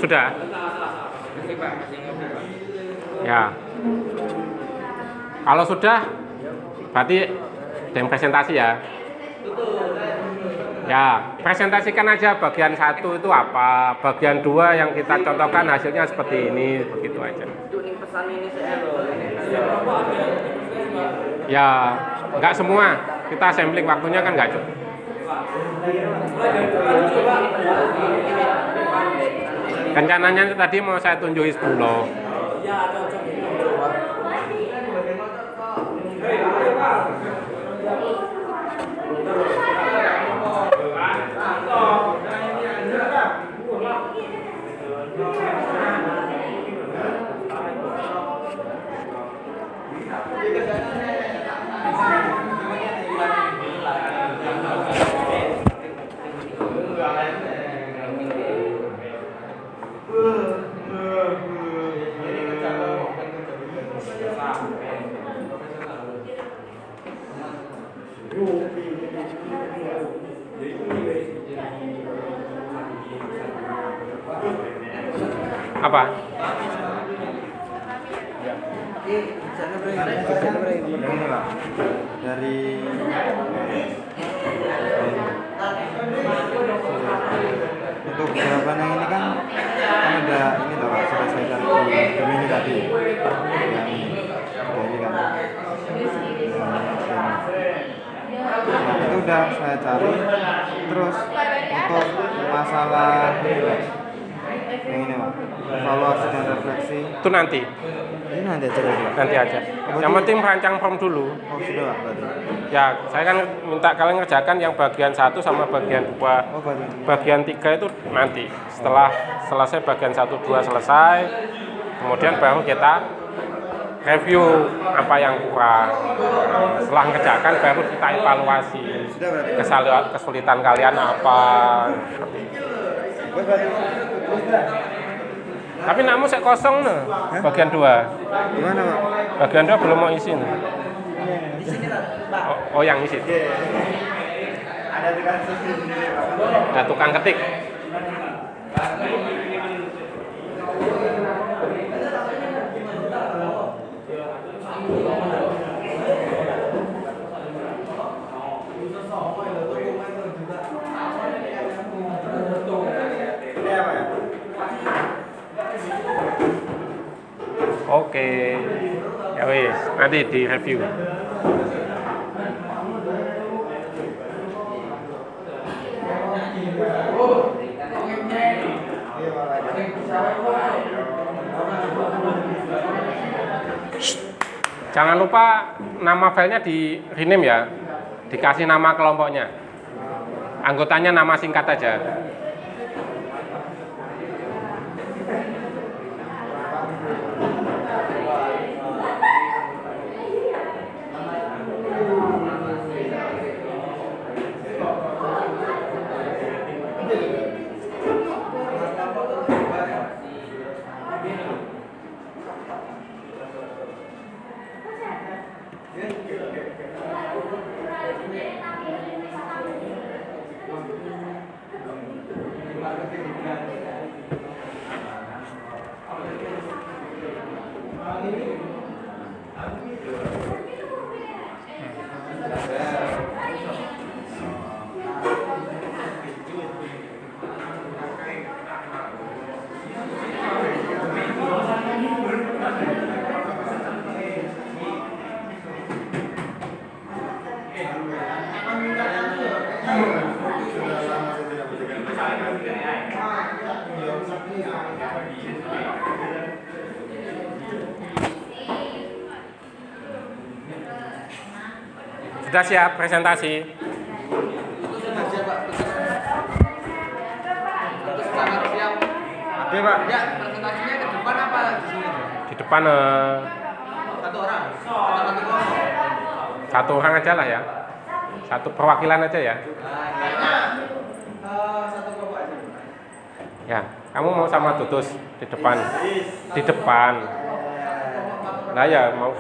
Sudah? Ya. Kalau sudah, berarti ada presentasi ya. Ya, presentasikan aja bagian 1 itu apa, bagian 2 yang kita contohkan hasilnya seperti ini, begitu aja. Pesan ini saya loh. Ya, nggak semua. Kita sampling waktunya kan nggak cukup. Rencananya tadi mau saya tunjuk Hizbullah. Apa? Ini Pak, dari untuk jawaban yang ini kan udah ini toh Pak, selesaikan di Gemini tadi yang ini kan. Nah, itu udah saya cari. Terus untuk masalah ini Pak, yang ini Pak, evaluasi dan refleksi Itu nanti ini nanti aja Pak. nanti aja. Yang penting merancang form dulu. Oh sudah Pak berarti. Ya, saya kan minta kalian ngerjakan yang bagian 1 sama bagian 2. Oh berarti. Bagian 3 itu nanti. Setelah selesai bagian 1 2 selesai, kemudian baru kita review apa yang kurang. Setelah ngerjakan baru kita evaluasi. Sudah berarti. Kesulitan kalian apa. Bos berarti. Tapi namu saya kosong nih, bagian 2. Gimana Pak? Bagian 2 belum mau isi nih. Oh, yang isi. Ada tukang sendiri Pak. Ada tukang ketik. Oke, ya wis, nanti di review. Jangan lupa nama filenya di rename ya, dikasih nama kelompoknya. Anggotanya nama singkat aja. Sudah siap presentasi? Oke Pak. Ya, presentasinya ke depan apa di sini? Di depan Satu orang atau satu kelompok? satu orang aja lah ya. Satu perwakilan aja ya. Kayaknya satu kelompok aja. Ya, kamu mau sama Tutus di depan. Di depan. Nah ya mau.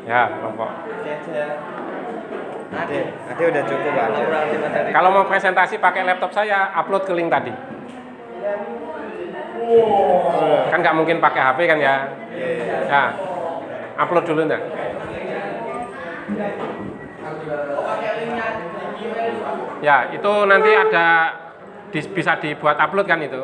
Ya, kelompok. Ade udah cukup Pak. Kalau mau presentasi pakai laptop saya, upload ke link tadi. Kan nggak mungkin pakai HP kan ya? Ya, upload dulu ntar. Ya, itu nanti ada bisa dibuat upload kan itu.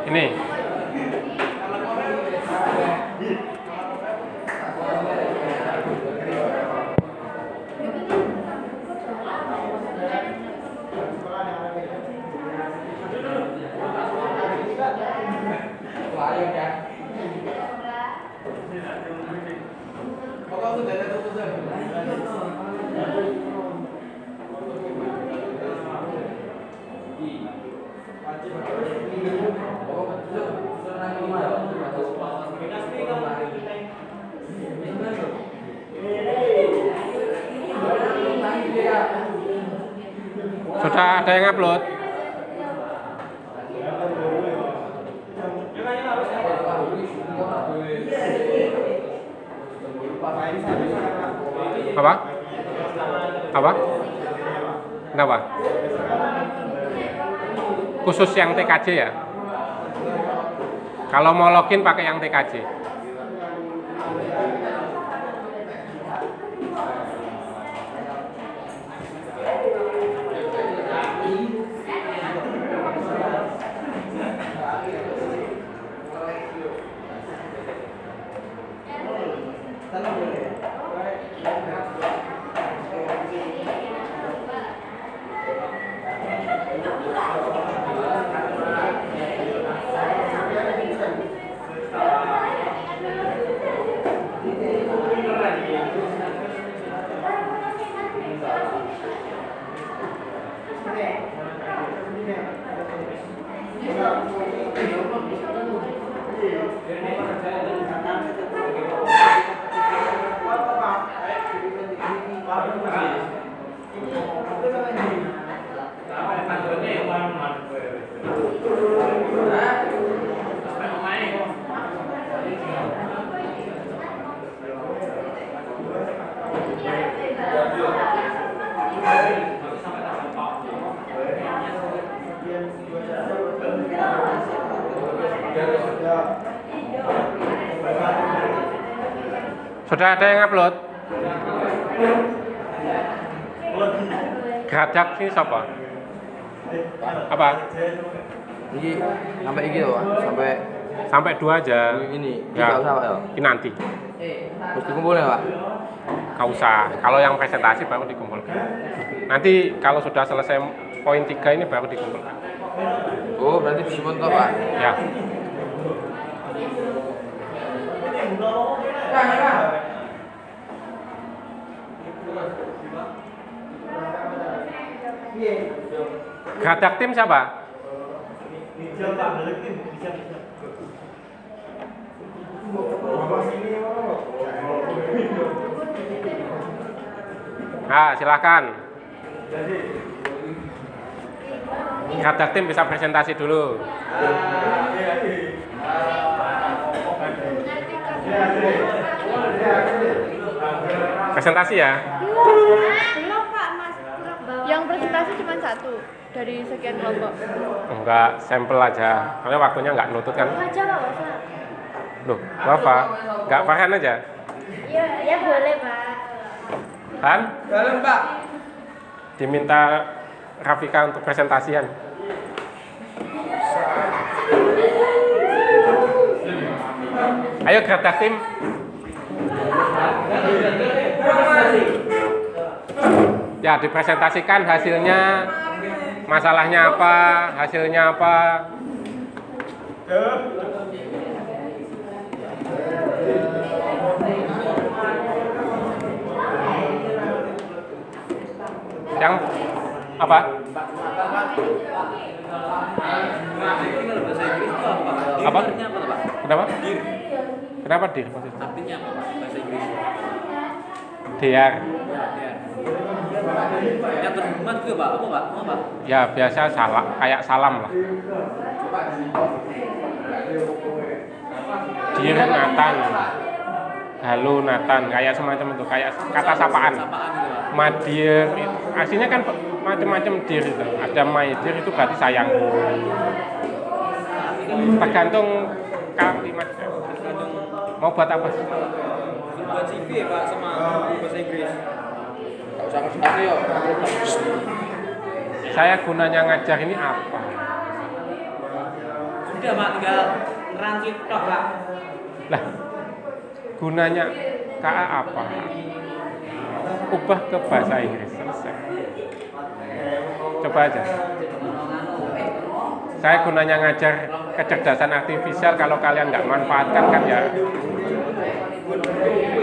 Ini. Sudah ada yang upload? Apa? Apa? Kenapa? Khusus yang TKJ ya? Kalau mau login pakai yang TKJ. Sudah ada yang upload? Gadak ini siapa? Apa? Ini sampai iki loh, Pak. Sampai 2 aja. Ini Ya. enggak usah, Pak, ya. Ini nanti. Terus dikumpulin, Pak. Nggak usah. Kalau yang presentasi baru dikumpulkan. Nanti kalau sudah selesai poin 3 ini baru dikumpulkan. Oh, berarti disimpan toh, Pak. Ya. Gadak tim siapa? Nah, silakan. Gadak tim bisa presentasi dulu. Presentasi ya. Belum Pak, Mas. Yang presentasi cuma 1 dari sekian kelompok. Enggak, sampel aja. Karena waktunya enggak nutut kan. Aja Pak, Bapak. Loh, apa? Enggak paham aja. Iya, ya boleh Pak. Kan? Dalam, Pak. Diminta Rafika untuk presentasian. Ayo Gadak tim. Ya, dipresentasikan hasilnya, masalahnya apa, hasilnya apa. Yang apa? Apa? Kenapa? Kenapa dir maksudnya? Artinya apa Pak? Bahasa Inggris. Diar. Yang terhormat juga Pak, apa Pak? Apa Pak? Ya biasa salah, kayak salam lah. Dir Nathan. Halo Nathan, kayak semacam itu, kayak kata sapaan. Sapaan gitu Pak. Madir, aslinya kan macam-macam dir itu. Ada maidir itu berarti sayang. Tergantung kalimat. Mau buat apa? Buat CV ya Pak sama bahasa Inggris. Enggak usah ngerti yo. Saya gunanya ngajar ini apa? Sudah Pak, tinggal translate tok Pak. Lah, gunanya KA apa? Ubah ke bahasa Inggris, selesai. Coba aja. Saya gunanya ngajar kecerdasan artifisial, kalau kalian nggak manfaatkan kan ya.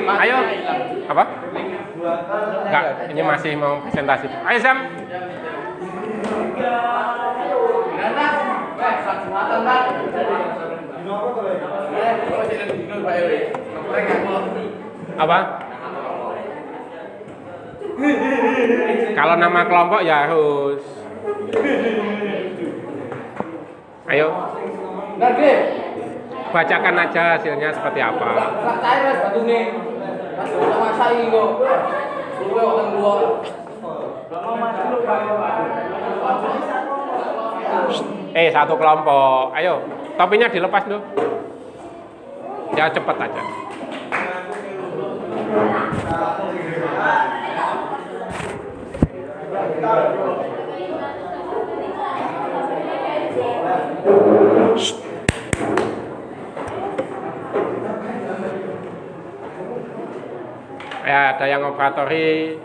Ayo, apa? Enggak, ini masih mau presentasi. Ayo Sam. Apa? Kalau nama kelompok ya harus Ayo, bacakan aja hasilnya seperti apa. Satu kelompok. Ayo, topinya dilepas dulu. Ya cepet aja. Ya, ada yang operatori.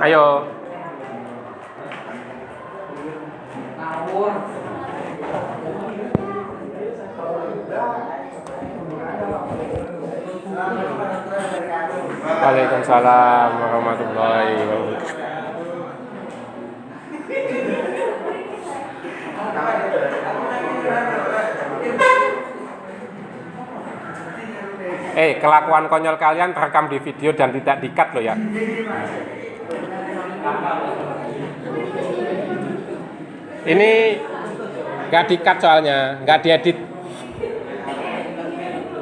Ayo. Waalaikumsalam warahmatullahi wabarakatuh. Kelakuan konyol kalian terekam di video dan tidak di-cut loh ya. Ini nggak di-cut soalnya, nggak diedit.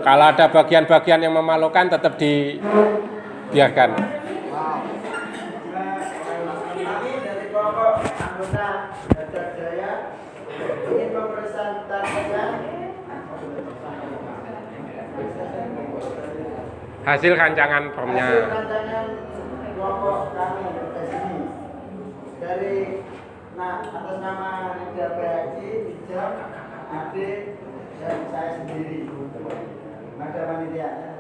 Kalau ada bagian-bagian yang memalukan tetap dibiarkan. Kami dari kelompok anggota Gadar Jaya ingin mempresentasikan Hasil rancangan formnya. hasil rancangan kelompok kami di sini dari atas nama Liga PHJ, Bijak, Ade, dan saya sendiri. Ada panitia.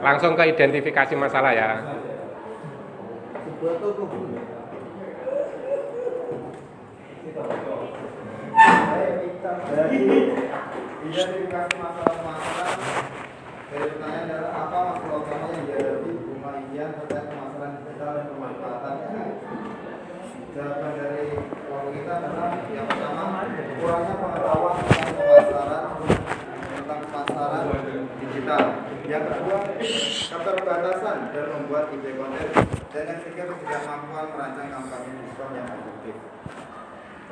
Langsung ke identifikasi masalah ya. Dari identifikasi masalah-masalah dari pertanyaan adalah apa masalah utama yang dihadapi bunga impian terkait pemasaran digital dan pemanfaatannya. Jawaban dari kelompok kita adalah yang pertama, kurangnya pengetahuan tentang pemasaran digital. Yang kedua, keterbatasan dalam membuat ide konten. Dan yang ketiga, ketidakmampuan merancang kampanye diskon yang efektif.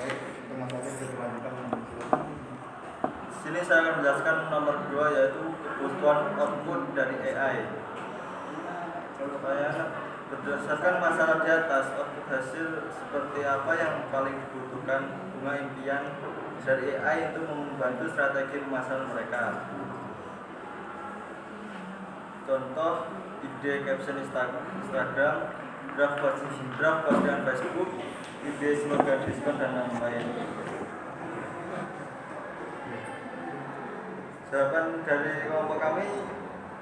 Baik, untuk masalah yang dilanjutkan. Sini saya akan menjelaskan nomor 2 yaitu kebutuhan output dari AI. Saya berdasarkan masalah di atas, output hasil seperti apa yang paling dibutuhkan bunga impian dari AI untuk membantu strategi pemasaran mereka. Contoh ide caption Instagram, draft postingan Facebook, ide slogan diskon dan lain-lain. Jawaban dari kelompok kami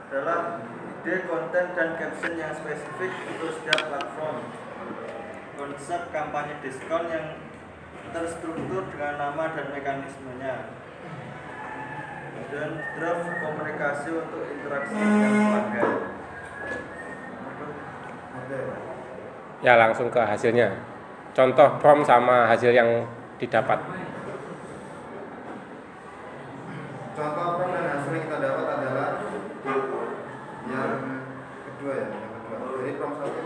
adalah ide konten dan caption yang spesifik untuk setiap platform, konsep kampanye diskon yang terstruktur dengan nama dan mekanismenya, dan draft komunikasi untuk interaksi dengan pelanggan. Ya langsung ke hasilnya. Contoh prompt sama hasil yang didapat. Contoh prompt dan hasil yang kita dapat adalah yang kedua ya, yang kedua. Jadi prompt satu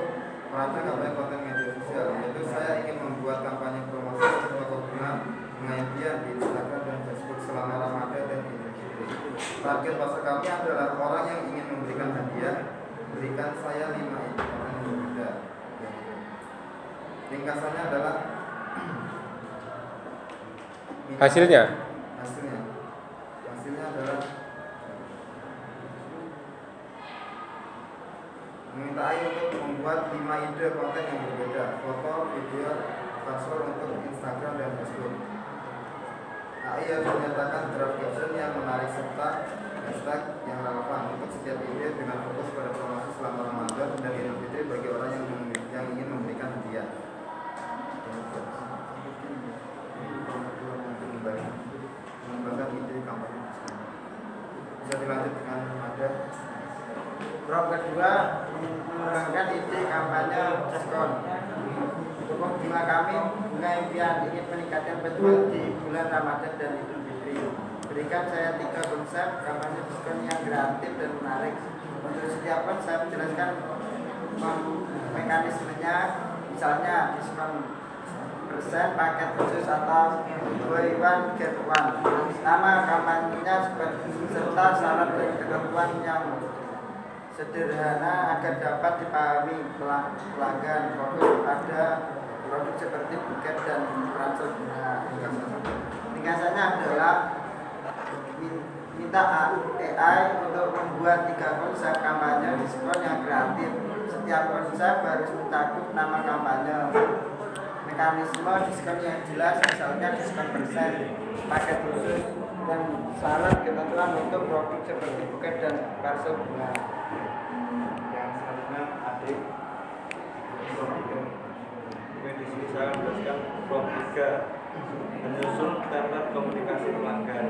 merancang kampanye konten media sosial, yaitu saya ingin membuat kampanye promosi toko bunga impian di Instagram dan Facebook selama Ramadan dan Idul Fitri. Target pasar kami adalah orang yang ingin memberikan hadiah, berikan saya 5 ide yang berbeda. Ringkasannya adalah Hasilnya adalah meminta AI untuk membuat 5 ide konten yang berbeda, foto, video, password untuk Instagram dan Facebook. AI harus menyatakan draft caption yang menarik serta hashtag yang relevan untuk setiap ide dengan fokus pada promosi selama Ramadan dan Idul Fitri bagi orang yang ingin memberikan hadiah. Mengembangkan ide kampanye. bunga kami, bunga impian ingin meningkatkan penjualan di bulan Ramadan dan Idul Fitri. Berikan saya 3 konsep kampanye diskon yang kreatif dan menarik. Untuk setiap konsep jelaskan mekanismenya, misalnya diskon persen, paket khusus atau buy one get one. Nama kampanyenya serta syarat dan ketentuan yang sederhana agar dapat dipahami pelanggan. Fokus pada produk seperti buket dan ransel bunga. Ringkasannya adalah minta AI untuk membuat 3 konsep kampanye diskon yang kreatif. Setiap konsep harus mencakup nama kampanye, mekanisme diskon yang jelas, misalnya diskon persen, paket khusus, dan syarat ketentuan untuk produk seperti buket dan parcel bunga. Yang selanjutnya adik di sini saya menjelaskan prompt 3 menyusun template komunikasi pelanggan.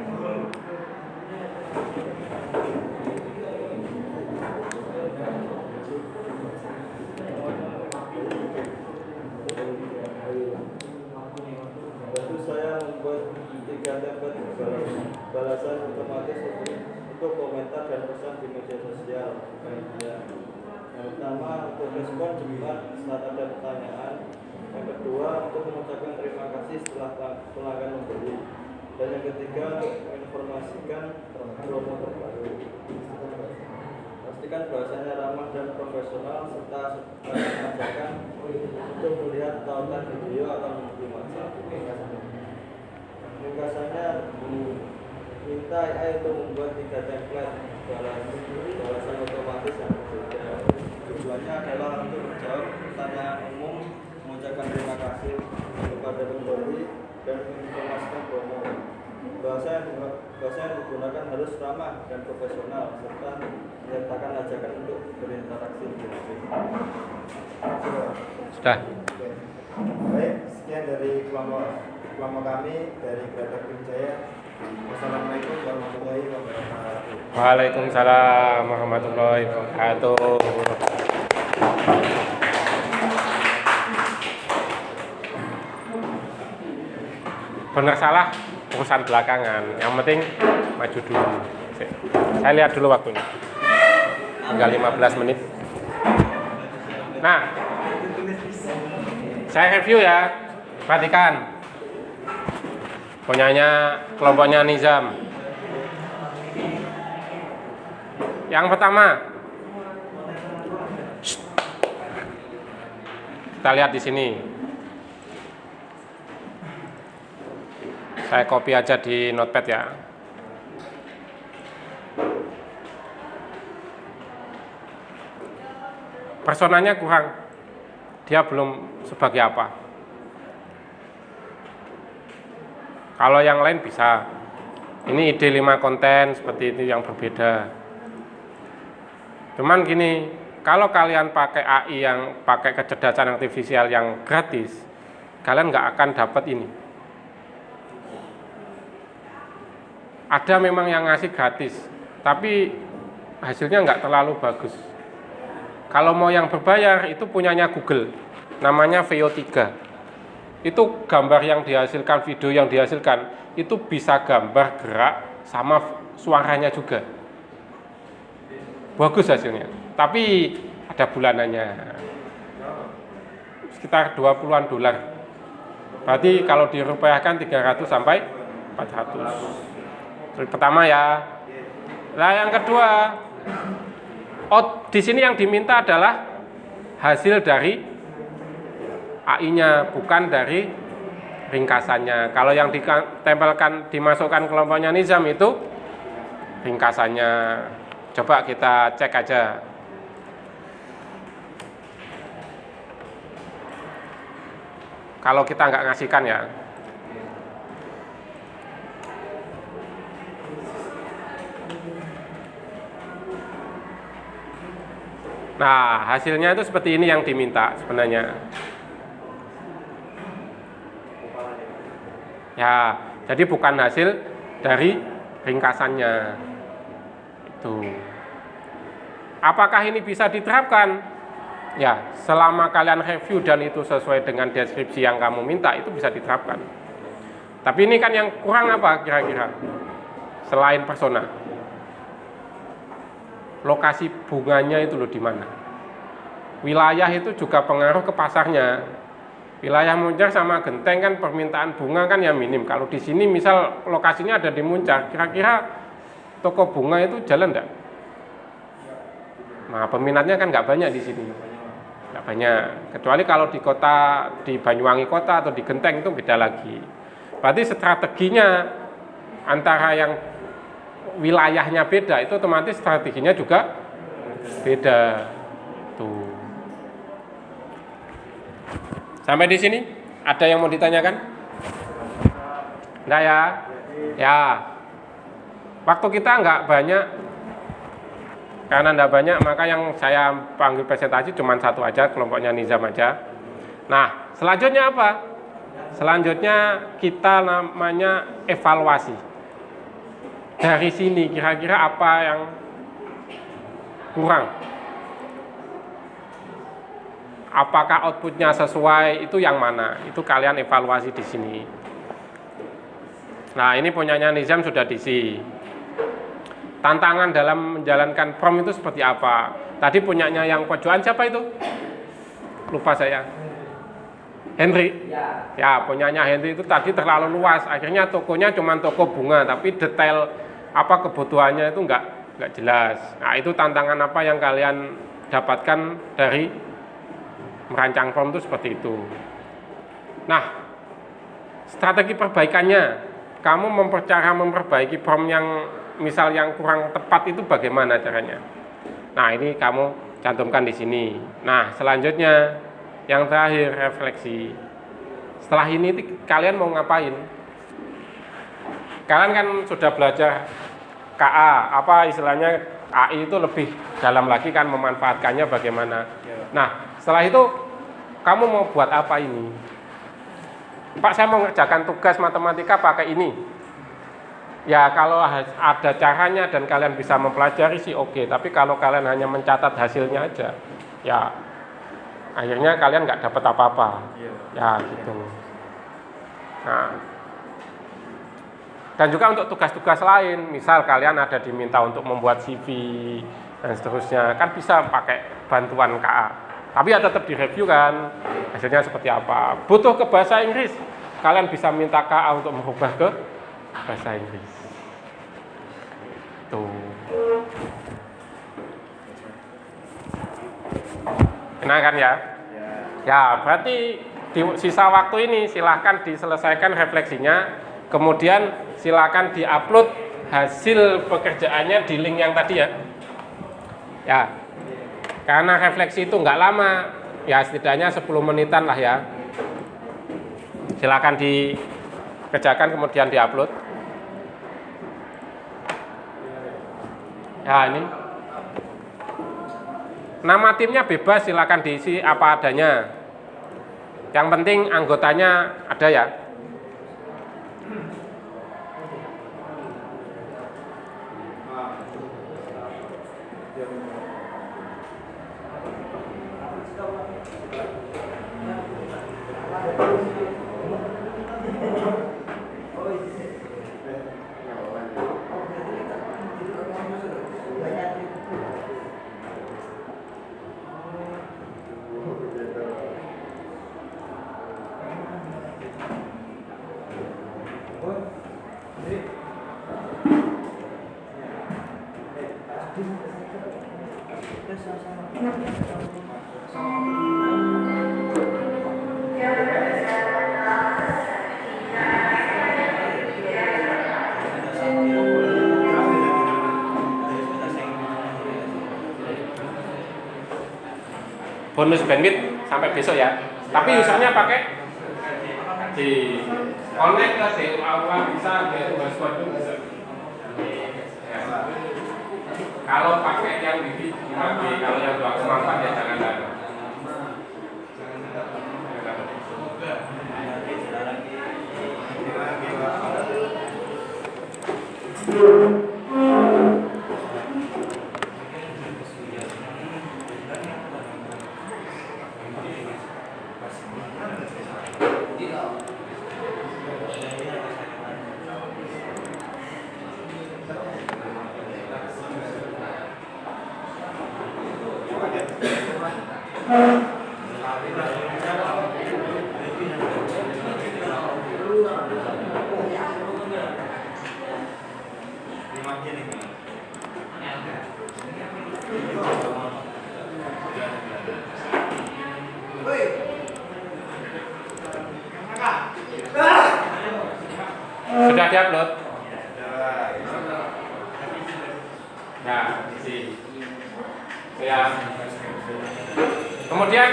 Lalu saya membuat 3 template balasan otomatis untuk komentar dan pesan di media sosial. Yang pertama untuk respon cepat saat ada pertanyaan. Yang kedua untuk mengucapkan terima kasih setelah pelanggan membeli. Dan yang ketiga untuk menginformasikan promo terbaru. Pastikan bahasanya ramah dan profesional serta mengajarkan untuk melihat tautan video atau menghubungi WhatsApp. Ringkasannya minta AI untuk membuat 3 template balasan otomatis yang berbeda. Tujuannya adalah untuk menjawab pertanyaan umum, mengucapkan terima kasih kepada pembeli dan menginformasikan promo. Bahasa yang digunakan harus ramah dan profesional serta menyertakan ajakan untuk berinteraksi lebih. Sudah. Baik, sekian dari kelompok kami dari Kreatif Wijaya. Wassalamualaikum warahmatullahi wabarakatuh. Waalaikumsalam warahmatullahi wabarakatuh. Benar salah urusan belakangan, yang penting maju dulu. Saya lihat dulu waktunya, tinggal 15 menit. Nah, saya review ya, perhatikan. Punyanya kelompoknya Nizam. Yang pertama, kita lihat di sini. Saya copy aja di notepad ya. Personanya kurang. Dia belum sebagai apa. Kalau yang lain bisa. Ini ide 5 konten seperti itu yang berbeda. Cuman gini, kalau kalian pakai AI yang pakai kecerdasan artifisial yang gratis, kalian nggak akan dapat ini. Ada memang yang ngasih gratis, tapi hasilnya nggak terlalu bagus. Kalau mau yang berbayar, itu punyanya Google, namanya VO3. Itu gambar yang dihasilkan, video yang dihasilkan, itu bisa gambar gerak sama suaranya juga. Bagus hasilnya, tapi ada bulanannya. Sekitar 20-an dolar. Berarti kalau dirupiahkan 300 sampai 400. Pertama ya. Nah, yang kedua, di sini yang diminta adalah hasil dari AI-nya, bukan dari ringkasannya. Kalau yang ditempelkan, dimasukkan kelompoknya Nizam itu ringkasannya. Coba kita cek aja. Kalau kita nggak ngasihkan ya. Nah, hasilnya itu seperti ini yang diminta sebenarnya. Ya, jadi bukan hasil dari ringkasannya. Itu. Apakah ini bisa diterapkan? Ya, selama kalian review dan itu sesuai dengan deskripsi yang kamu minta, itu bisa diterapkan. Tapi ini kan yang kurang apa kira-kira? Selain persona. Lokasi bunganya itu loh di mana? Wilayah itu juga pengaruh ke pasarnya. Wilayah Muncak sama Genteng kan permintaan bunga kan ya minim. Kalau di sini misal lokasinya ada di Muncak, kira-kira toko bunga itu jalan enggak? Nah, peminatnya kan nggak banyak di sini. Nggak banyak. Kecuali kalau di kota, di Banyuwangi kota atau di Genteng itu beda lagi. Berarti strateginya antara yang wilayahnya beda, itu otomatis strateginya juga beda. Tuh. Sampai di sini ada yang mau ditanyakan? Enggak ya? Ya. Waktu kita enggak banyak. Karena enggak banyak, maka yang saya panggil presentasi cuma satu aja, kelompoknya Nizam aja. Nah, selanjutnya apa? Selanjutnya kita namanya evaluasi. Dari sini kira-kira apa yang kurang? Apakah outputnya sesuai, itu yang mana? Itu kalian evaluasi di sini. Nah, ini punyanya Nizam sudah diisi. Tantangan dalam menjalankan prom itu seperti apa? Tadi punyanya yang pojokan siapa itu? Lupa saya. Henry. Ya, punyanya Henry itu tadi terlalu luas. Akhirnya tokonya cuma toko bunga, tapi detail apa kebutuhannya itu enggak jelas. Nah, itu tantangan apa yang kalian dapatkan dari merancang prom itu seperti itu. Nah, strategi perbaikannya, kamu memperbaiki prom yang misal yang kurang tepat itu bagaimana caranya? Nah, ini kamu cantumkan di sini. Nah, selanjutnya yang terakhir refleksi. Setelah ini kalian mau ngapain? Kalian kan sudah belajar KA, apa istilahnya AI itu lebih dalam lagi kan memanfaatkannya bagaimana. Nah, setelah itu kamu mau buat apa ini? Pak, saya mau ngerjakan tugas matematika pakai ini. Ya, kalau ada caranya dan kalian bisa mempelajari sih oke. Tapi kalau kalian hanya mencatat hasilnya aja, ya akhirnya kalian nggak dapat apa-apa. Ya gitu. Nah, dan juga untuk tugas-tugas lain, misal kalian ada diminta untuk membuat CV dan seterusnya, kan bisa pakai bantuan KA. Tapi ya tetap direview kan, hasilnya seperti apa. Butuh ke bahasa Inggris, kalian bisa minta KA untuk merubah ke bahasa Inggris. Tuh. Enak kan ya? Ya, berarti di sisa waktu ini silahkan diselesaikan refleksinya, kemudian silahkan diupload hasil pekerjaannya di link yang tadi ya. Ya, karena refleksi itu nggak lama, ya setidaknya 10 menitan lah ya. Silahkan dikerjakan kemudian diupload. Ya, ini nama timnya bebas, silakan diisi apa adanya. Yang penting anggotanya ada ya. Bonus bandwidth sampai besok ya. Tapi usernya pakai di connect ke DUA bisa, di hotspot bisa. Ya. Kalau pakai yang wifi dibagi, kalau yang 2,4 ya jangan ada. Sudah diupload? Nah, isi. Ya. Kemudian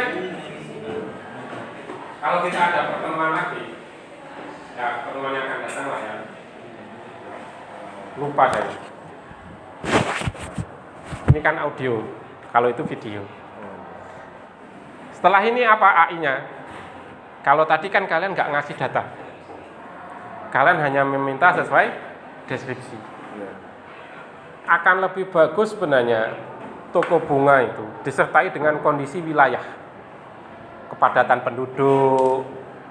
kalau kita ada pertemuan lagi, ya pertemuan yang akan datang lah ya. Lupa saya. Ini kan audio, kalau itu video. Setelah ini apa AI-nya? Kalau tadi kan kalian nggak ngasih data, kalian hanya meminta sesuai deskripsi. Akan lebih bagus sebenarnya toko bunga itu disertai dengan kondisi wilayah, kepadatan penduduk,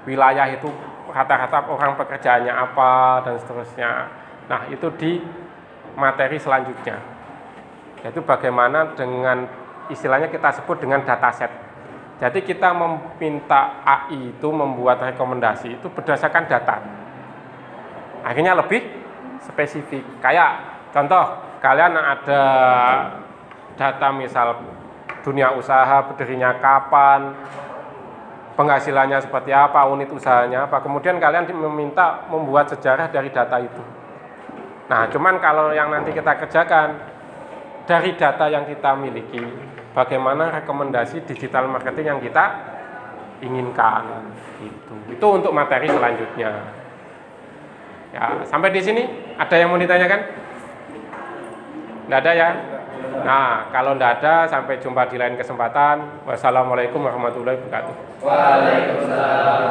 wilayah itu rata-rata orang pekerjaannya apa dan seterusnya. Nah itu di materi selanjutnya, yaitu bagaimana dengan istilahnya kita sebut dengan dataset. Jadi kita meminta AI itu membuat rekomendasi itu berdasarkan data, akhirnya lebih spesifik. Kayak contoh, kalian ada data misal dunia usaha, berdirinya kapan, penghasilannya seperti apa, unit usahanya apa, kemudian kalian meminta membuat sejarah dari data itu. Nah, cuman kalau yang nanti kita kerjakan dari data yang kita miliki, bagaimana rekomendasi digital marketing yang kita inginkan, itu untuk materi selanjutnya. Ya, sampai di sini ada yang mau ditanyakan? Nggak ada ya? Nah, kalau nggak ada, sampai jumpa di lain kesempatan. Wassalamualaikum warahmatullahi wabarakatuh. Waalaikumsalam.